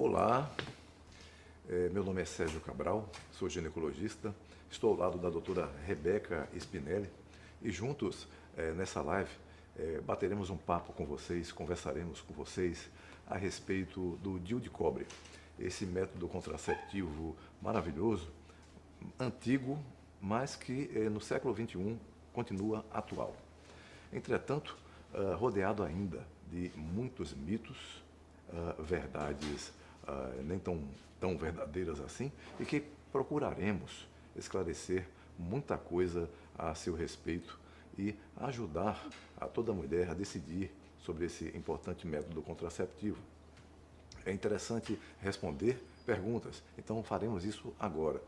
Olá, meu nome é Sérgio Cabral, sou ginecologista, estou ao lado da doutora Rebeca Spinelli e juntos, nessa live, bateremos um papo com vocês, conversaremos com vocês a respeito do DIU de cobre, esse método contraceptivo maravilhoso, antigo, mas que no século XXI continua atual. Entretanto, rodeado ainda de muitos mitos, verdades nem tão verdadeiras assim, e que procuraremos esclarecer muita coisa a seu respeito e ajudar a toda mulher a decidir sobre esse importante método contraceptivo. É interessante responder perguntas, então faremos isso agora.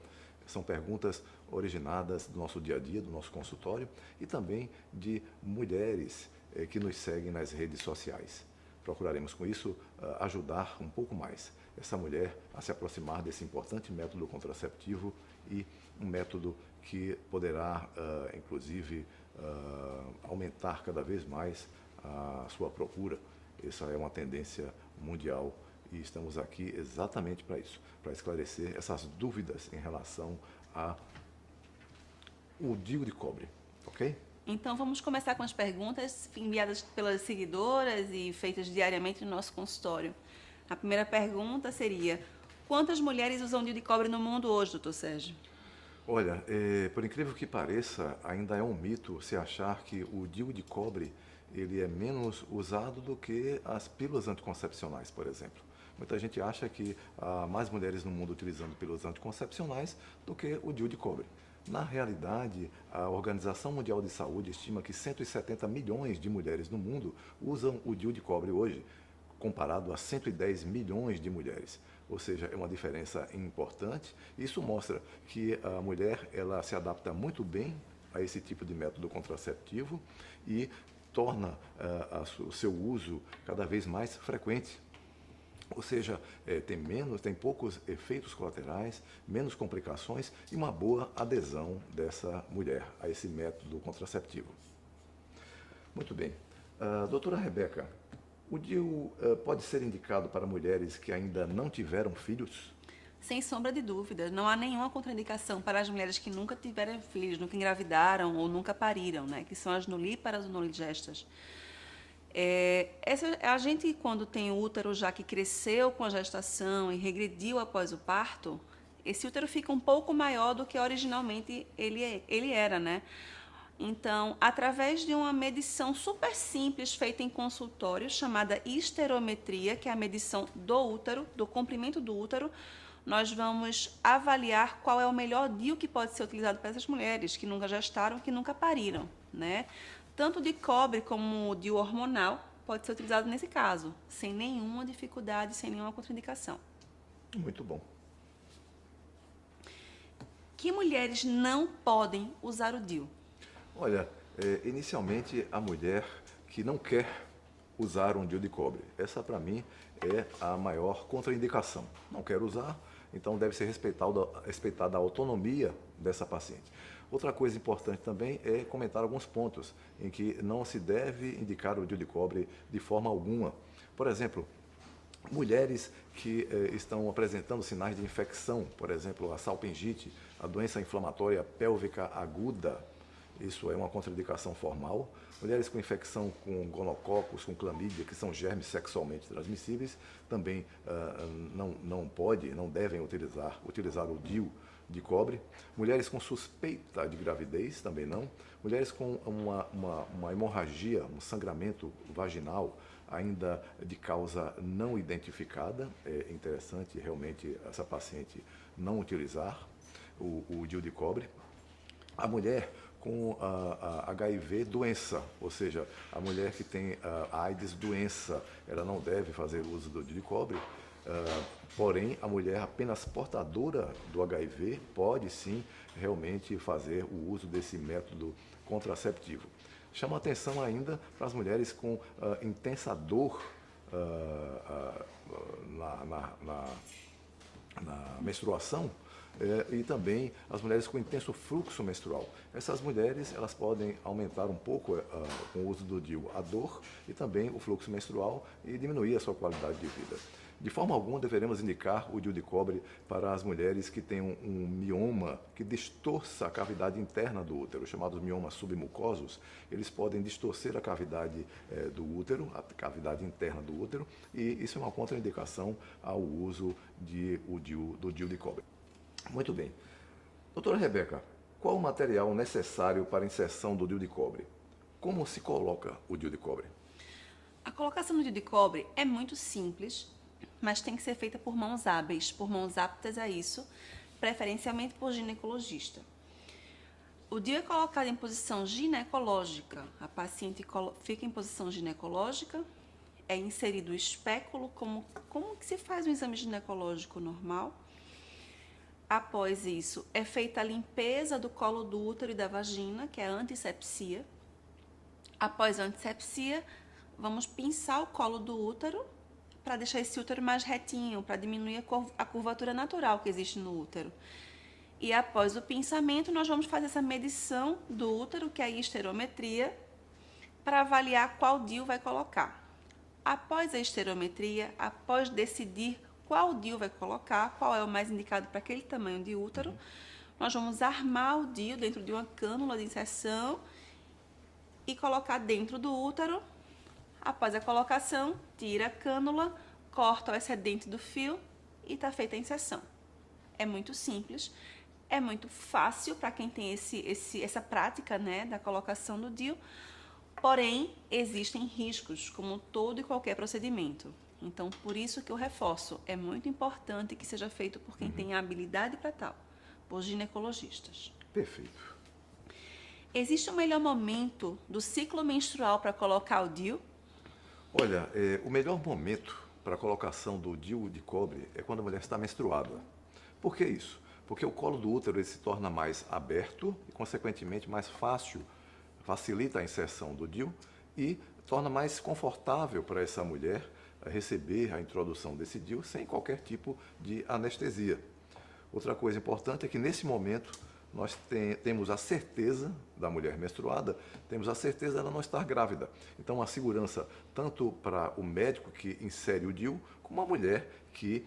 São perguntas originadas do nosso dia a dia, do nosso consultório e também de mulheres que nos seguem nas redes sociais. Procuraremos com isso ajudar um pouco mais essa mulher a se aproximar desse importante método contraceptivo e um método que poderá, inclusive, aumentar cada vez mais a sua procura. Essa é uma tendência mundial e estamos aqui exatamente para isso, para esclarecer essas dúvidas em relação ao DIU de cobre, ok? Então vamos começar com as perguntas enviadas pelas seguidoras e feitas diariamente no nosso consultório. A primeira pergunta seria: quantas mulheres usam DIU de cobre no mundo hoje, doutor Sérgio? Olha, por incrível que pareça, ainda é um mito se achar que o DIU de cobre ele é menos usado do que as pílulas anticoncepcionais, por exemplo. Muita gente acha que há mais mulheres no mundo utilizando pílulas anticoncepcionais do que o DIU de cobre. Na realidade, a Organização Mundial de Saúde estima que 170 milhões de mulheres no mundo usam o DIU de cobre hoje, comparado a 110 milhões de mulheres. Ou seja, é uma diferença importante. Isso mostra que a mulher ela se adapta muito bem a esse tipo de método contraceptivo e torna o seu uso cada vez mais frequente. Ou seja, tem poucos efeitos colaterais, menos complicações e uma boa adesão dessa mulher a esse método contraceptivo. Muito bem. Doutora Rebeca, o DIU pode ser indicado para mulheres que ainda não tiveram filhos? Sem sombra de dúvida, não há nenhuma contraindicação para as mulheres que nunca tiveram filhos, nunca engravidaram ou nunca pariram, né? Que são as nulíparas ou nuligestas. A gente, quando tem o útero já que cresceu com a gestação e regrediu após o parto, esse útero fica um pouco maior do que originalmente ele era, né? Então, através de uma medição super simples feita em consultório, chamada histerometria, que é a medição do útero, do comprimento do útero, nós vamos avaliar qual é o melhor DIU que pode ser utilizado para essas mulheres que nunca gestaram, que nunca pariram, né? Tanto de cobre como o DIU hormonal pode ser utilizado nesse caso, sem nenhuma dificuldade, sem nenhuma contraindicação. Muito bom. Que mulheres não podem usar o DIU? Olha, inicialmente a mulher que não quer usar um DIU de cobre. Essa, para mim, é a maior contraindicação. Não quer usar, então deve ser respeitada a autonomia dessa paciente. Outra coisa importante também é comentar alguns pontos em que não se deve indicar o DIU de cobre de forma alguma. Por exemplo, mulheres que estão apresentando sinais de infecção, por exemplo, a salpingite, a doença inflamatória pélvica aguda, isso é uma contraindicação formal. Mulheres com infecção com gonococos, com clamídia, que são germes sexualmente transmissíveis, também não devem utilizar o DIU de cobre. Mulheres com suspeita de gravidez, também não. Mulheres com uma hemorragia, um sangramento vaginal, ainda de causa não identificada. É interessante realmente essa paciente não utilizar o DIU de cobre. A mulher com a HIV doença, ou seja, a mulher que tem a AIDS doença, ela não deve fazer uso do DIU de cobre. Porém, a mulher apenas portadora do HIV pode sim realmente fazer o uso desse método contraceptivo. Chama atenção ainda para as mulheres com intensa dor na menstruação, e também as mulheres com intenso fluxo menstrual. Essas mulheres elas podem aumentar um pouco com o uso do DIU a dor e também o fluxo menstrual e diminuir a sua qualidade de vida. De forma alguma deveremos indicar o DIU de cobre para as mulheres que têm um mioma que distorça a cavidade interna do útero, chamados miomas submucosos. Eles podem distorcer a cavidade do útero, a cavidade interna do útero, e isso é uma contraindicação ao uso do DIU de cobre. Muito bem. Doutora Rebeca, qual o material necessário para a inserção do DIU de cobre? Como se coloca o DIU de cobre? A colocação do DIU de cobre é muito simples, mas tem que ser feita por mãos hábeis, por mãos aptas a isso, preferencialmente por ginecologista. O DIU é colocado em posição ginecológica. A paciente fica em posição ginecológica, é inserido o espéculo, como que se faz um exame ginecológico normal. Após isso, é feita a limpeza do colo do útero e da vagina, que é a antisepsia. Após a antisepsia, vamos pinçar o colo do útero para deixar esse útero mais retinho, para diminuir a curvatura natural que existe no útero. E após o pinçamento, nós vamos fazer essa medição do útero, que é a esterometria, para avaliar qual DIU vai colocar. Após a esterometria, após decidir qual DIU vai colocar, qual é o mais indicado para aquele tamanho de útero, nós vamos armar o DIU dentro de uma cânula de inserção e colocar dentro do útero. Após a colocação, tira a cânula, corta o excedente do fio e está feita a inserção. É muito simples, é muito fácil para quem tem essa prática, né, da colocação do DIU, porém existem riscos, como todo e qualquer procedimento. Então, por isso que eu reforço, é muito importante que seja feito por quem tem habilidade para tal, por ginecologistas. Perfeito. Existe um melhor momento do ciclo menstrual para colocar o DIU? Olha, o melhor momento para a colocação do DIU de cobre é quando a mulher está menstruada. Por que isso? Porque o colo do útero ele se torna mais aberto e, consequentemente, mais fácil, facilita a inserção do DIU e torna mais confortável para essa mulher receber a introdução desse DIU sem qualquer tipo de anestesia. Outra coisa importante é que nesse momento nós temos a certeza da mulher menstruada, temos a certeza dela não estar grávida. Então a segurança tanto para o médico que insere o DIU, como a mulher que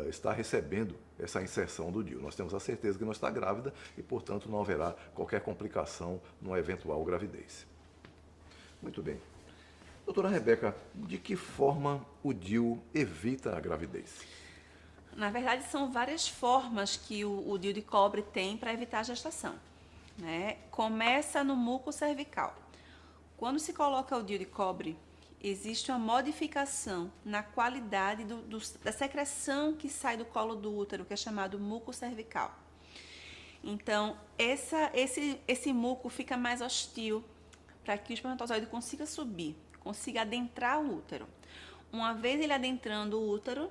está recebendo essa inserção do DIU. Nós temos a certeza que não está grávida e, portanto, não haverá qualquer complicação numa eventual gravidez. Muito bem. Doutora Rebeca, de que forma o DIU evita a gravidez? Na verdade, são várias formas que o DIU de cobre tem para evitar a gestação, né? Começa no muco cervical. Quando se coloca o DIU de cobre, existe uma modificação na qualidade da secreção que sai do colo do útero, que é chamado muco cervical. Então, esse muco fica mais hostil para que o espermatozoide consiga subir, consiga adentrar o útero. Uma vez ele adentrando o útero,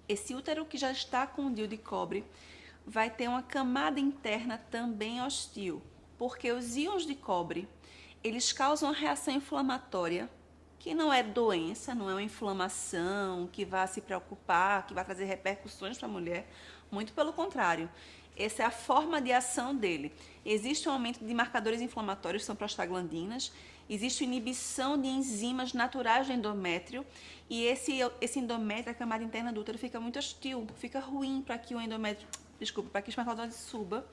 esse útero que já está com o DIU de cobre vai ter uma camada interna também hostil, porque os íons de cobre, eles causam uma reação inflamatória, que não é doença, não é uma inflamação que vai se preocupar, que vai trazer repercussões para a mulher, muito pelo contrário. Essa é a forma de ação dele. Existe um aumento de marcadores inflamatórios, que são prostaglandinas, existe inibição de enzimas naturais do endométrio, e esse endométrio, a camada interna do útero, fica muito hostil, fica ruim para que para que o espermatozoide suba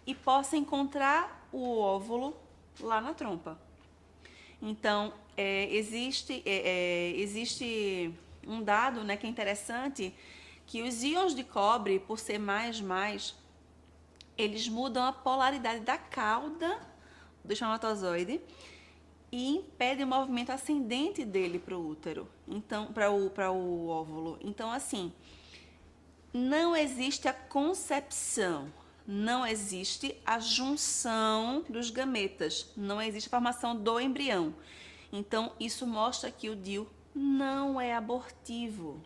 e possa encontrar o óvulo lá na trompa. Então, existe um dado, né, que é interessante, que os íons de cobre, por ser mais, eles mudam a polaridade da cauda do espermatozoide e impedem o movimento ascendente dele para o útero, então, para o óvulo. Então, assim, não existe a concepção, não existe a junção dos gametas, não existe a formação do embrião. Então, isso mostra que o DIU não é abortivo.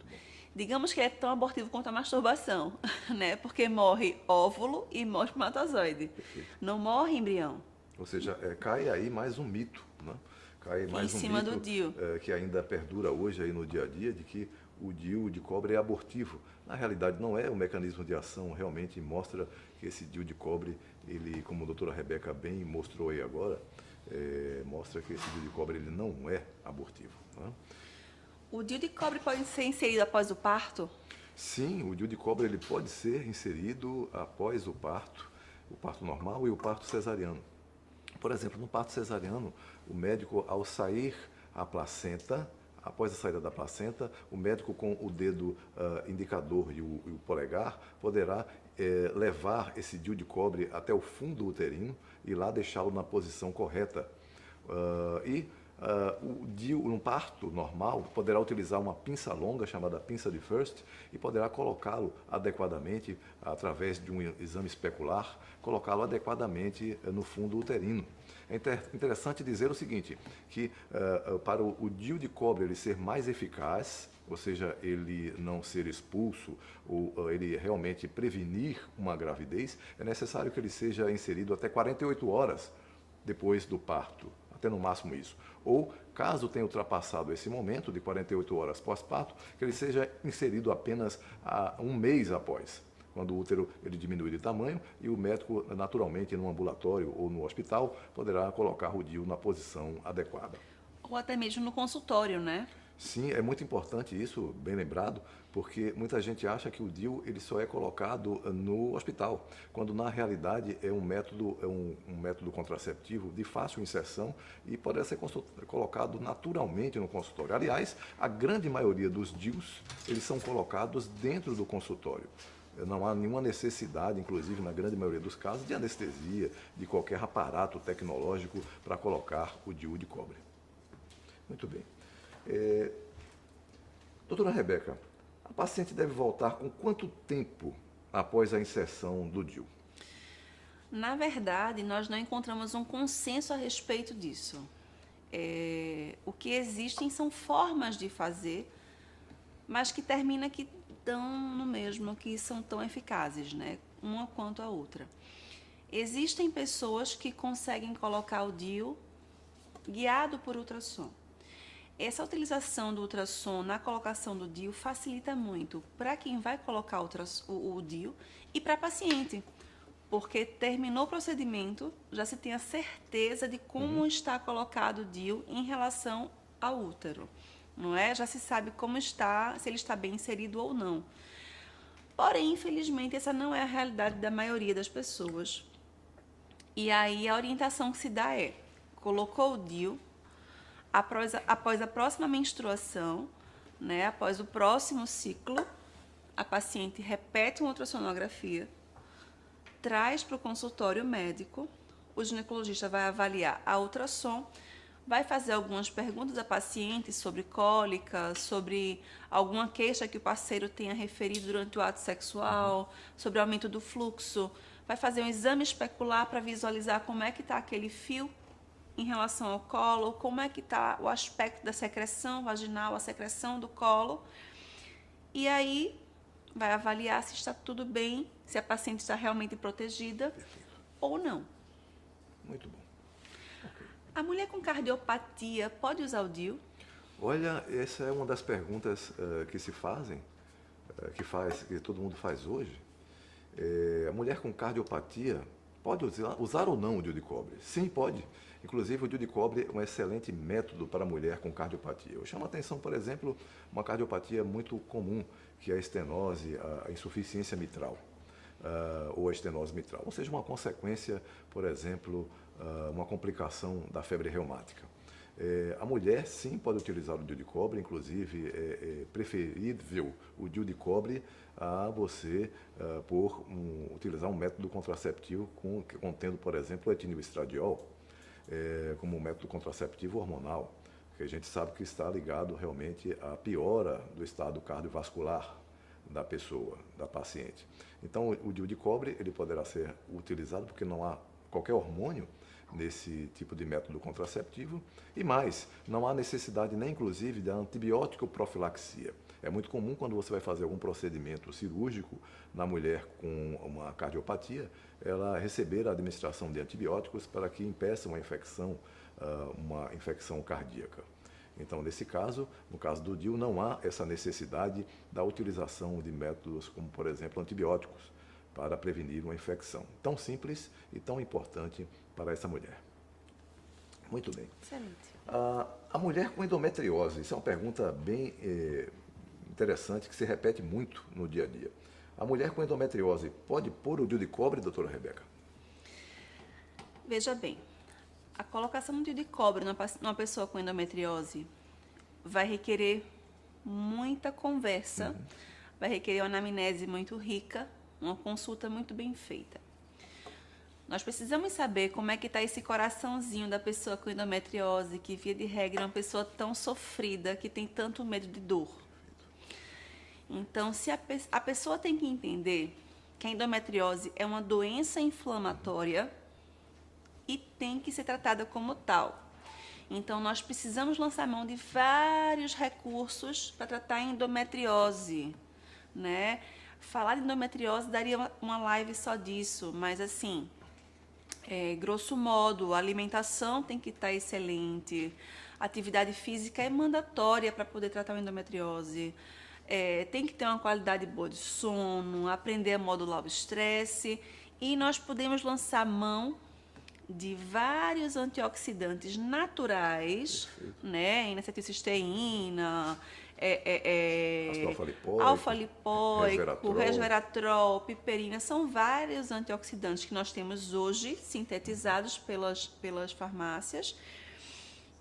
Digamos que é tão abortivo quanto a masturbação, né? Porque morre óvulo e morre espermatozoide. Não morre embrião. Ou seja, cai aí mais um mito, né? Cai mais em cima do DIU. Que ainda perdura hoje aí no dia a dia, de que o DIU de cobre é abortivo. Na realidade, não é. O mecanismo de ação realmente mostra que esse DIU de cobre, ele, como a doutora Rebeca bem mostrou aí agora, mostra que esse DIU de cobre ele não é abortivo, né? O DIU de cobre pode ser inserido após o parto? Sim, o DIU de cobre ele pode ser inserido após o parto normal e o parto cesariano. Por exemplo, no parto cesariano, o médico, ao sair a placenta, após a saída da placenta, o médico com o dedo indicador e o polegar poderá levar esse DIU de cobre até o fundo uterino e lá deixá-lo na posição correta. O DIU, no parto normal, poderá utilizar uma pinça longa, chamada pinça de First, e poderá colocá-lo adequadamente, através de um exame especular, colocá-lo adequadamente no fundo uterino. É interessante dizer o seguinte, que para o DIU de cobre ele ser mais eficaz, ou seja, ele não ser expulso ou ele realmente prevenir uma gravidez, é necessário que ele seja inserido até 48 horas depois do parto, até no máximo isso. Ou, caso tenha ultrapassado esse momento de 48 horas pós-parto, que ele seja inserido apenas um mês após, quando o útero ele diminui de tamanho e o médico, naturalmente, no ambulatório ou no hospital, poderá colocar o DIU na posição adequada. Ou até mesmo no consultório, né? Sim, é muito importante isso, bem lembrado, porque muita gente acha que o DIU ele só é colocado no hospital, quando na realidade é um método contraceptivo de fácil inserção e pode ser colocado naturalmente no consultório. Aliás, a grande maioria dos DIUs eles são colocados dentro do consultório. Não há nenhuma necessidade, inclusive na grande maioria dos casos, de anestesia, de qualquer aparato tecnológico para colocar o DIU de cobre. Muito bem. Doutora Rebeca, a paciente deve voltar com quanto tempo após a inserção do DIU? Na verdade, nós não encontramos um consenso a respeito disso. O que existem são formas de fazer, mas que termina que dão no mesmo, que são tão eficazes, né? Uma quanto a outra. Existem pessoas que conseguem colocar o DIU guiado por ultrassom. Essa utilização do ultrassom na colocação do DIU facilita muito para quem vai colocar o DIU e para a paciente, porque terminou o procedimento, já se tem a certeza de como está colocado o DIU em relação ao útero, não é? Já se sabe como está, se ele está bem inserido ou não. Porém, infelizmente, essa não é a realidade da maioria das pessoas. E aí a orientação que se dá é, colocou o DIU, após a próxima menstruação, né, após o próximo ciclo, a paciente repete uma ultrassonografia, traz para o consultório médico, o ginecologista vai avaliar a ultrassom, vai fazer algumas perguntas à paciente sobre cólica, sobre alguma queixa que o parceiro tenha referido durante o ato sexual, sobre aumento do fluxo, vai fazer um exame especular para visualizar como é que está aquele fio em relação ao colo, como é que está o aspecto da secreção vaginal, a secreção do colo. E aí vai avaliar se está tudo bem, se a paciente está realmente protegida ou não. Muito bom. Okay. A mulher com cardiopatia pode usar o DIU? Olha, essa é uma das perguntas que se fazem, que todo mundo faz hoje. A mulher com cardiopatia pode usar ou não o DIU de cobre? Sim, pode. Inclusive, o DIU de cobre é um excelente método para a mulher com cardiopatia. Eu chamo a atenção, por exemplo, uma cardiopatia muito comum, que é a estenose, a insuficiência mitral, ou a estenose mitral. Ou seja, uma consequência, por exemplo, uma complicação da febre reumática. A mulher, sim, pode utilizar o DIU de cobre, inclusive é preferível o DIU de cobre a você utilizar um método contraceptivo contendo, por exemplo, o etinilestradiol, como um método contraceptivo hormonal, que a gente sabe que está ligado realmente à piora do estado cardiovascular da pessoa, da paciente. Então, o DIU de cobre ele poderá ser utilizado porque não há qualquer hormônio nesse tipo de método contraceptivo e mais, não há necessidade nem inclusive da antibiótico profilaxia. É muito comum quando você vai fazer algum procedimento cirúrgico na mulher com uma cardiopatia, ela receber a administração de antibióticos para que impeça uma infecção cardíaca. Então, nesse caso, no caso do DIU, não há essa necessidade da utilização de métodos como, por exemplo, antibióticos para prevenir uma infecção. Tão simples e tão importante para essa mulher. Muito bem. Excelente. A mulher com endometriose, isso é uma pergunta bem interessante, que se repete muito no dia a dia. A mulher com endometriose pode pôr o DIU de cobre, doutora Rebeca? Veja bem, a colocação do DIU de cobre numa pessoa com endometriose vai requerer muita conversa, vai requerer uma anamnese muito rica, uma consulta muito bem feita. Nós precisamos saber como é que está esse coraçãozinho da pessoa com endometriose, que via de regra é uma pessoa tão sofrida, que tem tanto medo de dor. Então, se a pessoa tem que entender que a endometriose é uma doença inflamatória e tem que ser tratada como tal. Então, nós precisamos lançar mão de vários recursos para tratar a endometriose, né? Falar de endometriose daria uma live só disso, mas assim, grosso modo, a alimentação tem que estar excelente, a atividade física é mandatória para poder tratar a endometriose, tem que ter uma qualidade boa de sono, aprender a modular o estresse, e nós podemos lançar mão de vários antioxidantes naturais, né, N-acetilcisteína, Ácido alfa-lipoico, resveratrol, piperina, são vários antioxidantes que nós temos hoje sintetizados pelas farmácias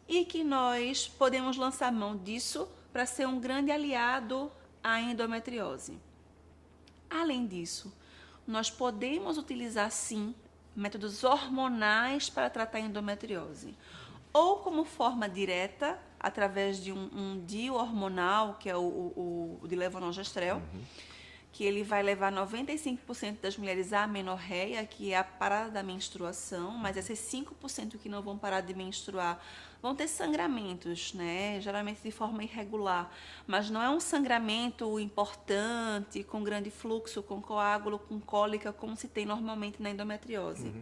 e que nós podemos lançar mão disso para ser um grande aliado à endometriose. Além disso, nós podemos utilizar sim métodos hormonais para tratar a endometriose, ou como forma direta, através de um DIU hormonal, que é o de levonorgestrel, que ele vai levar 95% das mulheres à amenorreia, que é a parada da menstruação, mas esses 5% que não vão parar de menstruar vão ter sangramentos, né? Geralmente de forma irregular, mas não é um sangramento importante, com grande fluxo, com coágulo, com cólica, como se tem normalmente na endometriose.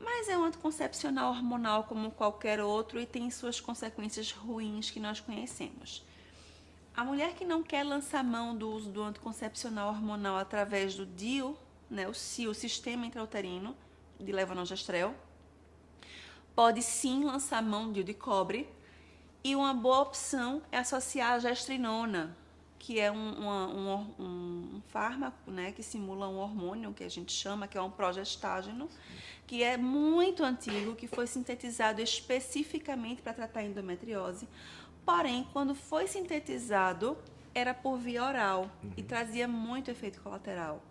Mas é um anticoncepcional hormonal como qualquer outro e tem suas consequências ruins que nós conhecemos. A mulher que não quer lançar mão do uso do anticoncepcional hormonal através do DIU, né, o SIU, Sistema Intrauterino de Levonorgestrel, pode sim lançar mão do DIU de cobre, e uma boa opção é associar a gestrinona, que é um fármaco, né, que simula um hormônio que a gente chama, que é um progestágeno, que é muito antigo, que foi sintetizado especificamente para tratar a endometriose. Porém, quando foi sintetizado, era por via oral e trazia muito efeito colateral.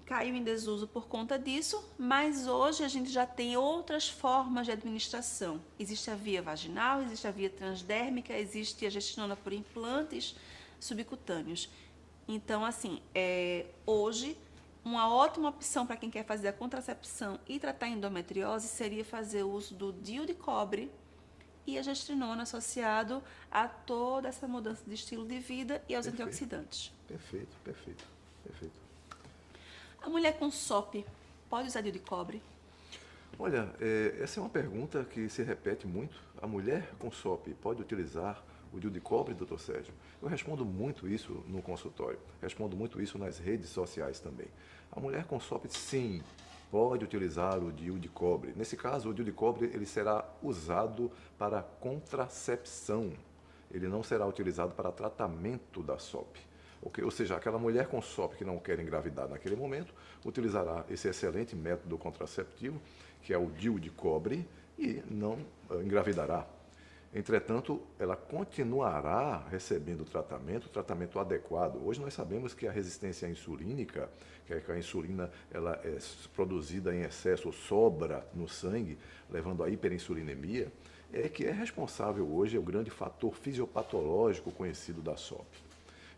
Caiu em desuso por conta disso, mas hoje a gente já tem outras formas de administração. Existe a via vaginal, existe a via transdérmica, existe a gestrinona por implantes subcutâneos. Então, assim, hoje, uma ótima opção para quem quer fazer a contracepção e tratar a endometriose seria fazer o uso do DIU de cobre e a gestrinona associado a toda essa mudança de estilo de vida e aos antioxidantes. Perfeito. A mulher com SOP pode usar DIU de cobre? Olha, essa é uma pergunta que se repete muito. A mulher com SOP pode utilizar o DIU de cobre, doutor Sérgio? Eu respondo muito isso no consultório, respondo muito isso nas redes sociais também. A mulher com SOP, sim, pode utilizar o DIU de cobre. Nesse caso, o DIU de cobre ele será usado para contracepção. Ele não será utilizado para tratamento da SOP. Okay? Ou seja, aquela mulher com SOP que não quer engravidar naquele momento, utilizará esse excelente método contraceptivo, que é o DIU de cobre, e não engravidará. Entretanto, ela continuará recebendo tratamento adequado. Hoje nós sabemos que a resistência insulínica, que é que a insulina ela é produzida em excesso, sobra no sangue, levando à hiperinsulinemia, que é responsável hoje, é o grande fator fisiopatológico conhecido da SOP.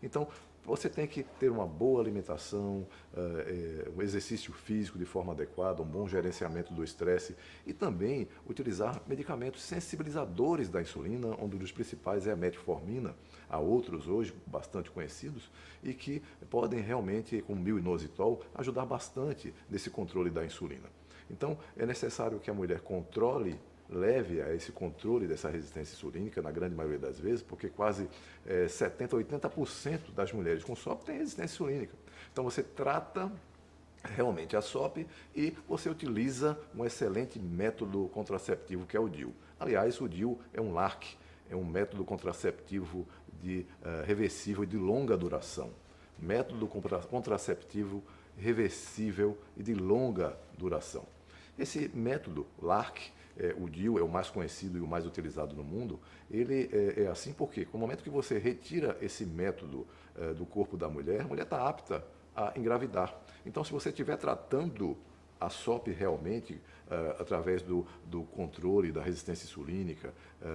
Então, você tem que ter uma boa alimentação, um exercício físico de forma adequada, um bom gerenciamento do estresse e também utilizar medicamentos sensibilizadores da insulina, onde um dos principais é a metformina. Há outros hoje bastante conhecidos e que podem realmente, com myo-inositol, ajudar bastante nesse controle da insulina. Então, é necessário que a mulher leve a esse controle dessa resistência insulínica, na grande maioria das vezes, porque quase 70% a 80% das mulheres com SOP têm resistência insulínica. Então, você trata realmente a SOP e você utiliza um excelente método contraceptivo que é o DIU. Aliás, o DIU é um LARC, é um método contraceptivo reversível e de longa duração. Método contraceptivo reversível e de longa duração. Esse método LARC, o DIU é o mais conhecido e o mais utilizado no mundo, ele é assim porque, no momento que você retira esse método do corpo da mulher, a mulher está apta a engravidar. Então, se você estiver tratando a SOP realmente, através do controle da resistência insulínica,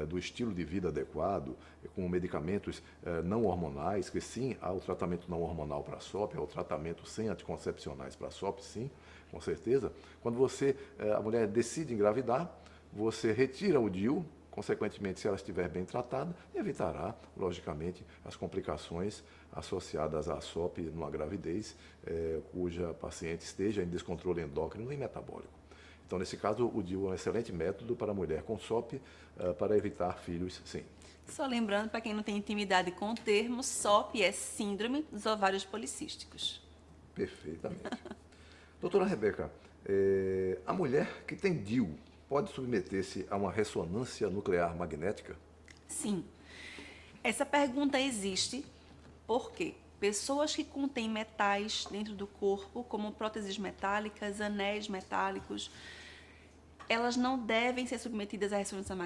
do estilo de vida adequado, com medicamentos não hormonais, que sim, há o tratamento não hormonal para a SOP, há o tratamento sem anticoncepcionais para a SOP, sim, com certeza. Quando a mulher decide engravidar, você retira o DIU, consequentemente, se ela estiver bem tratada, evitará, logicamente, as complicações associadas à SOP numa gravidez, cuja paciente esteja em descontrole endócrino e metabólico. Então, nesse caso, o DIU é um excelente método para a mulher com SOP para evitar filhos, sim. Só lembrando, para quem não tem intimidade com o termo, SOP é Síndrome dos Ovários Policísticos. Perfeitamente. Doutora Rebeca, a mulher que tem DIU pode submeter-se a uma ressonância nuclear magnética? Sim. Essa pergunta existe porque pessoas que contêm metais dentro do corpo, como próteses metálicas, anéis metálicos, elas não devem ser submetidas à ressonância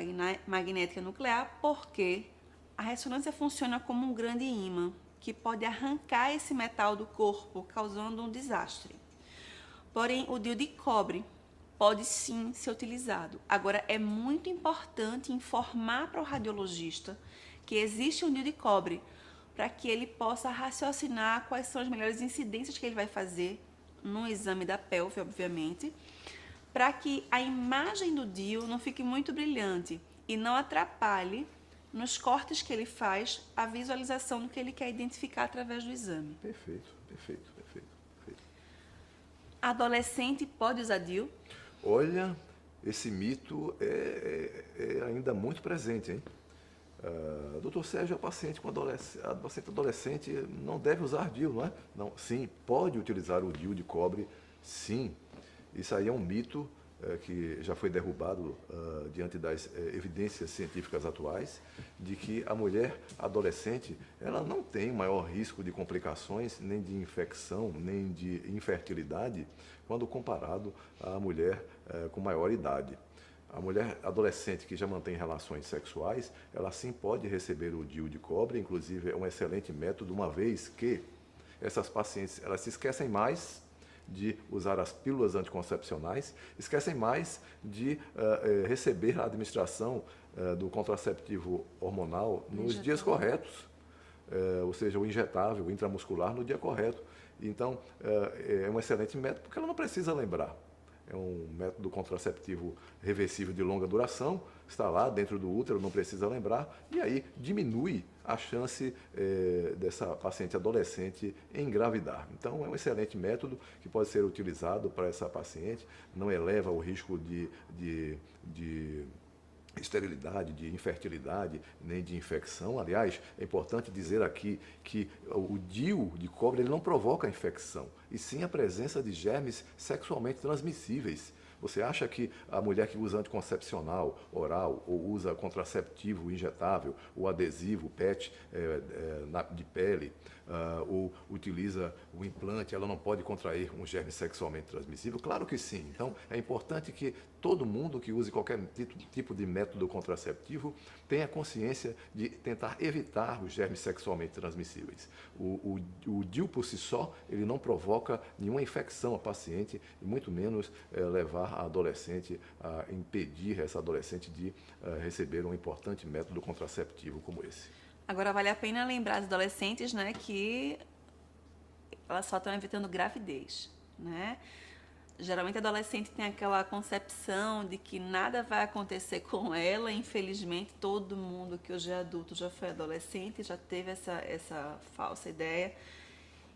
magnética nuclear porque a ressonância funciona como um grande ímã que pode arrancar esse metal do corpo, causando um desastre. Porém, o DIU de cobre pode sim ser utilizado. Agora, é muito importante informar para o radiologista que existe um DIU de cobre para que ele possa raciocinar quais são as melhores incidências que ele vai fazer no exame da pelve, obviamente, para que a imagem do DIU não fique muito brilhante e não atrapalhe nos cortes que ele faz a visualização do que ele quer identificar através do exame. Perfeito. Adolescente pode usar DIU? Olha, esse mito é ainda muito presente, hein? Doutor Sérgio, a paciente adolescente não deve usar DIU, não é? Não, sim, pode utilizar o DIU de cobre, sim. Isso aí é um mito que já foi derrubado diante das evidências científicas atuais, de que a mulher adolescente ela não tem maior risco de complicações, nem de infecção, nem de infertilidade, quando comparado à mulher com maior idade. A mulher adolescente que já mantém relações sexuais, ela sim pode receber o DIU de cobre, inclusive é um excelente método, uma vez que essas pacientes elas se esquecem mais de usar as pílulas anticoncepcionais, esquecem mais de receber a administração do contraceptivo hormonal nos dias corretos, ou seja, o injetável, o intramuscular no dia correto. Então, é um excelente método porque ela não precisa lembrar. É um método contraceptivo reversível de longa duração, está lá dentro do útero, não precisa lembrar, e aí diminui a chance dessa paciente adolescente engravidar. Então, é um excelente método que pode ser utilizado para essa paciente, não eleva o risco de esterilidade, de infertilidade, nem de infecção. Aliás, é importante dizer aqui que o DIU de cobre ele não provoca infecção, e sim a presença de germes sexualmente transmissíveis. Você acha que a mulher que usa anticoncepcional oral, ou usa contraceptivo injetável, ou adesivo PET de pele, ou utiliza o implante, ela não pode contrair um germe sexualmente transmissível? Claro que sim. Então, é importante que todo mundo que use qualquer tipo de método contraceptivo tenha consciência de tentar evitar os germes sexualmente transmissíveis. O DIU por si só, ele não provoca nenhuma infecção à paciente, e muito menos levar a adolescente a impedir essa adolescente de receber um importante método contraceptivo como esse. Agora, vale a pena lembrar as adolescentes, né, que elas só estão evitando gravidez, né? Geralmente a adolescente tem aquela concepção de que nada vai acontecer com ela. Infelizmente, todo mundo que hoje é adulto já foi adolescente, já teve essa falsa ideia,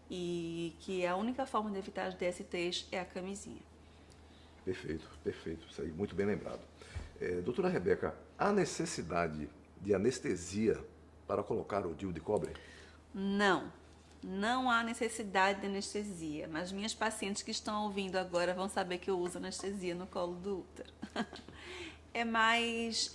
e que a única forma de evitar as DSTs é a camisinha. Perfeito. Isso aí, muito bem lembrado. Doutora Rebeca, há necessidade de anestesia para colocar o DIU de cobre? Não. não há necessidade de anestesia, mas minhas pacientes que estão ouvindo agora vão saber que eu uso anestesia no colo do útero. É mais,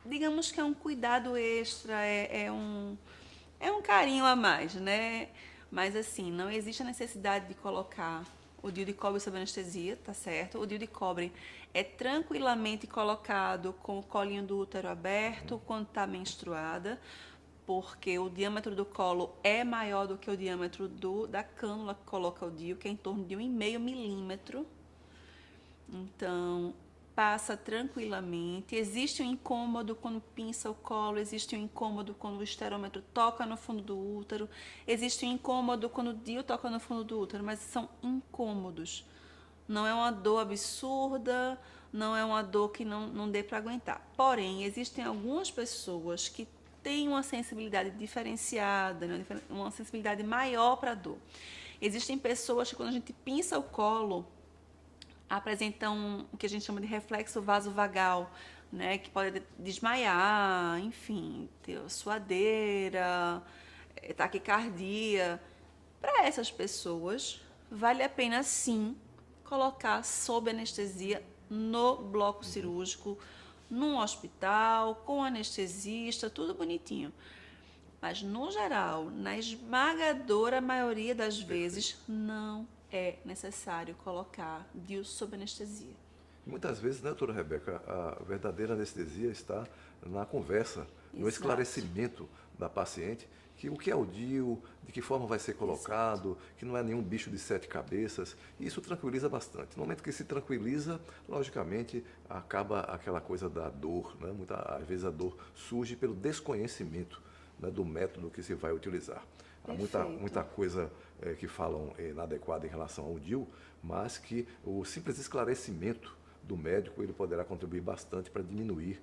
digamos que é um cuidado extra, é um carinho a mais, né? Mas assim, não existe a necessidade de colocar o DIU de cobre sob anestesia, tá certo? O DIU de cobre é tranquilamente colocado com o colinho do útero aberto quando está menstruada, porque o diâmetro do colo é maior do que o diâmetro da cânula que coloca o DIU, que é em torno de 1,5 milímetro. Então, passa tranquilamente. Existe um incômodo quando pinça o colo, existe um incômodo quando o esterômetro toca no fundo do útero, existe um incômodo quando o DIU toca no fundo do útero, mas são incômodos. Não é uma dor absurda, não é uma dor que não dê para aguentar. Porém, existem algumas pessoas que têm uma sensibilidade diferenciada, né? Uma sensibilidade maior para a dor. Existem pessoas que quando a gente pinça o colo, apresentam o que a gente chama de reflexo vasovagal, né, que pode desmaiar, enfim, ter suadeira, taquicardia. Para essas pessoas, vale a pena sim colocar sob anestesia no bloco cirúrgico, num hospital, com anestesista, tudo bonitinho. Mas, no geral, na esmagadora maioria das vezes, não é necessário colocar DIU sob anestesia. Muitas vezes, né, doutora Rebeca, a verdadeira anestesia está na conversa, no Exato. esclarecimento da paciente, que o que é o DIU, de que forma vai ser colocado, exato, que não é nenhum bicho de 7 cabeças, e isso tranquiliza bastante. No momento que se tranquiliza, logicamente, acaba aquela coisa da dor, né? Às vezes a dor surge pelo desconhecimento, né, do método que se vai utilizar. Há muita coisa que falam inadequada em relação ao DIU, mas que o simples esclarecimento do médico ele poderá contribuir bastante para diminuir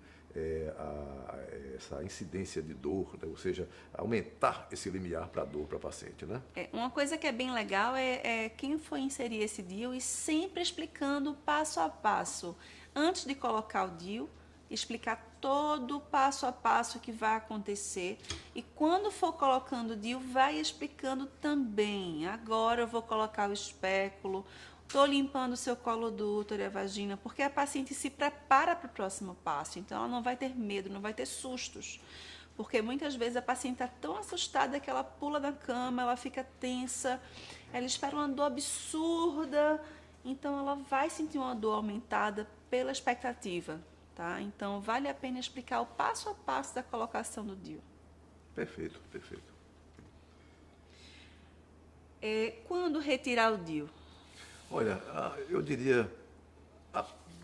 essa incidência de dor, né? Ou seja, aumentar esse limiar para a dor para a paciente, né? Uma coisa que é bem legal é quem for inserir esse DIU e sempre explicando passo a passo. Antes de colocar o DIU, explicar todo o passo a passo que vai acontecer, e quando for colocando o DIU, vai explicando também. Agora eu vou colocar o espéculo, estou limpando o seu colo do útero e a vagina, porque a paciente se prepara para o próximo passo, então ela não vai ter medo, não vai ter sustos, porque muitas vezes a paciente está tão assustada que ela pula da cama, ela fica tensa, ela espera uma dor absurda, então ela vai sentir uma dor aumentada pela expectativa. Tá? Então, vale a pena explicar o passo a passo da colocação do DIU. Perfeito, perfeito. Quando retirar o DIU? Olha, eu diria,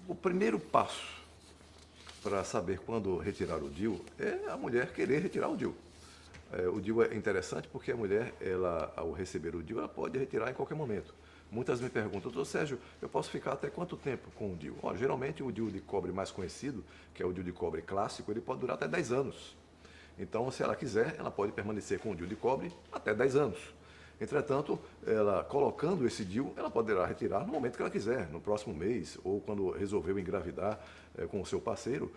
o primeiro passo para saber quando retirar o DIU é a mulher querer retirar o DIU. O DIU é interessante porque a mulher, ao receber o DIU, ela pode retirar em qualquer momento. Muitas me perguntam, doutor Sérgio, eu posso ficar até quanto tempo com o DIU? Geralmente o DIU de cobre mais conhecido, que é o DIU de cobre clássico, ele pode durar até 10 anos. Então, se ela quiser, ela pode permanecer com o DIU de cobre até 10 anos. Entretanto, ela colocando esse DIU, ela poderá retirar no momento que ela quiser, no próximo mês, ou quando resolveu engravidar com o seu parceiro,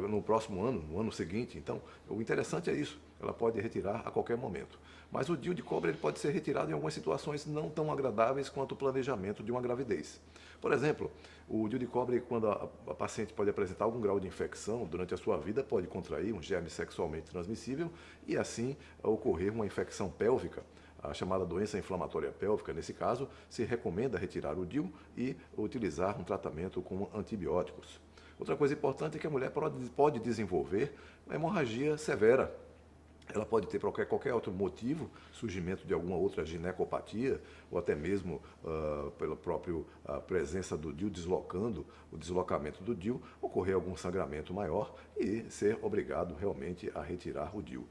no próximo ano, no ano seguinte. Então, o interessante é isso, ela pode retirar a qualquer momento. Mas o DIU de cobre ele pode ser retirado em algumas situações não tão agradáveis quanto o planejamento de uma gravidez. Por exemplo, o DIU de cobre, quando a paciente pode apresentar algum grau de infecção durante a sua vida, pode contrair um germe sexualmente transmissível e assim ocorrer uma infecção pélvica, a chamada doença inflamatória pélvica. Nesse caso, se recomenda retirar o DIU e utilizar um tratamento com antibióticos. Outra coisa importante é que a mulher pode desenvolver uma hemorragia severa. Ela pode ter qualquer outro motivo, surgimento de alguma outra ginecopatia, ou até mesmo pela própria presença do DIU deslocando, o deslocamento do DIU, ocorrer algum sangramento maior e ser obrigado realmente a retirar o DIU.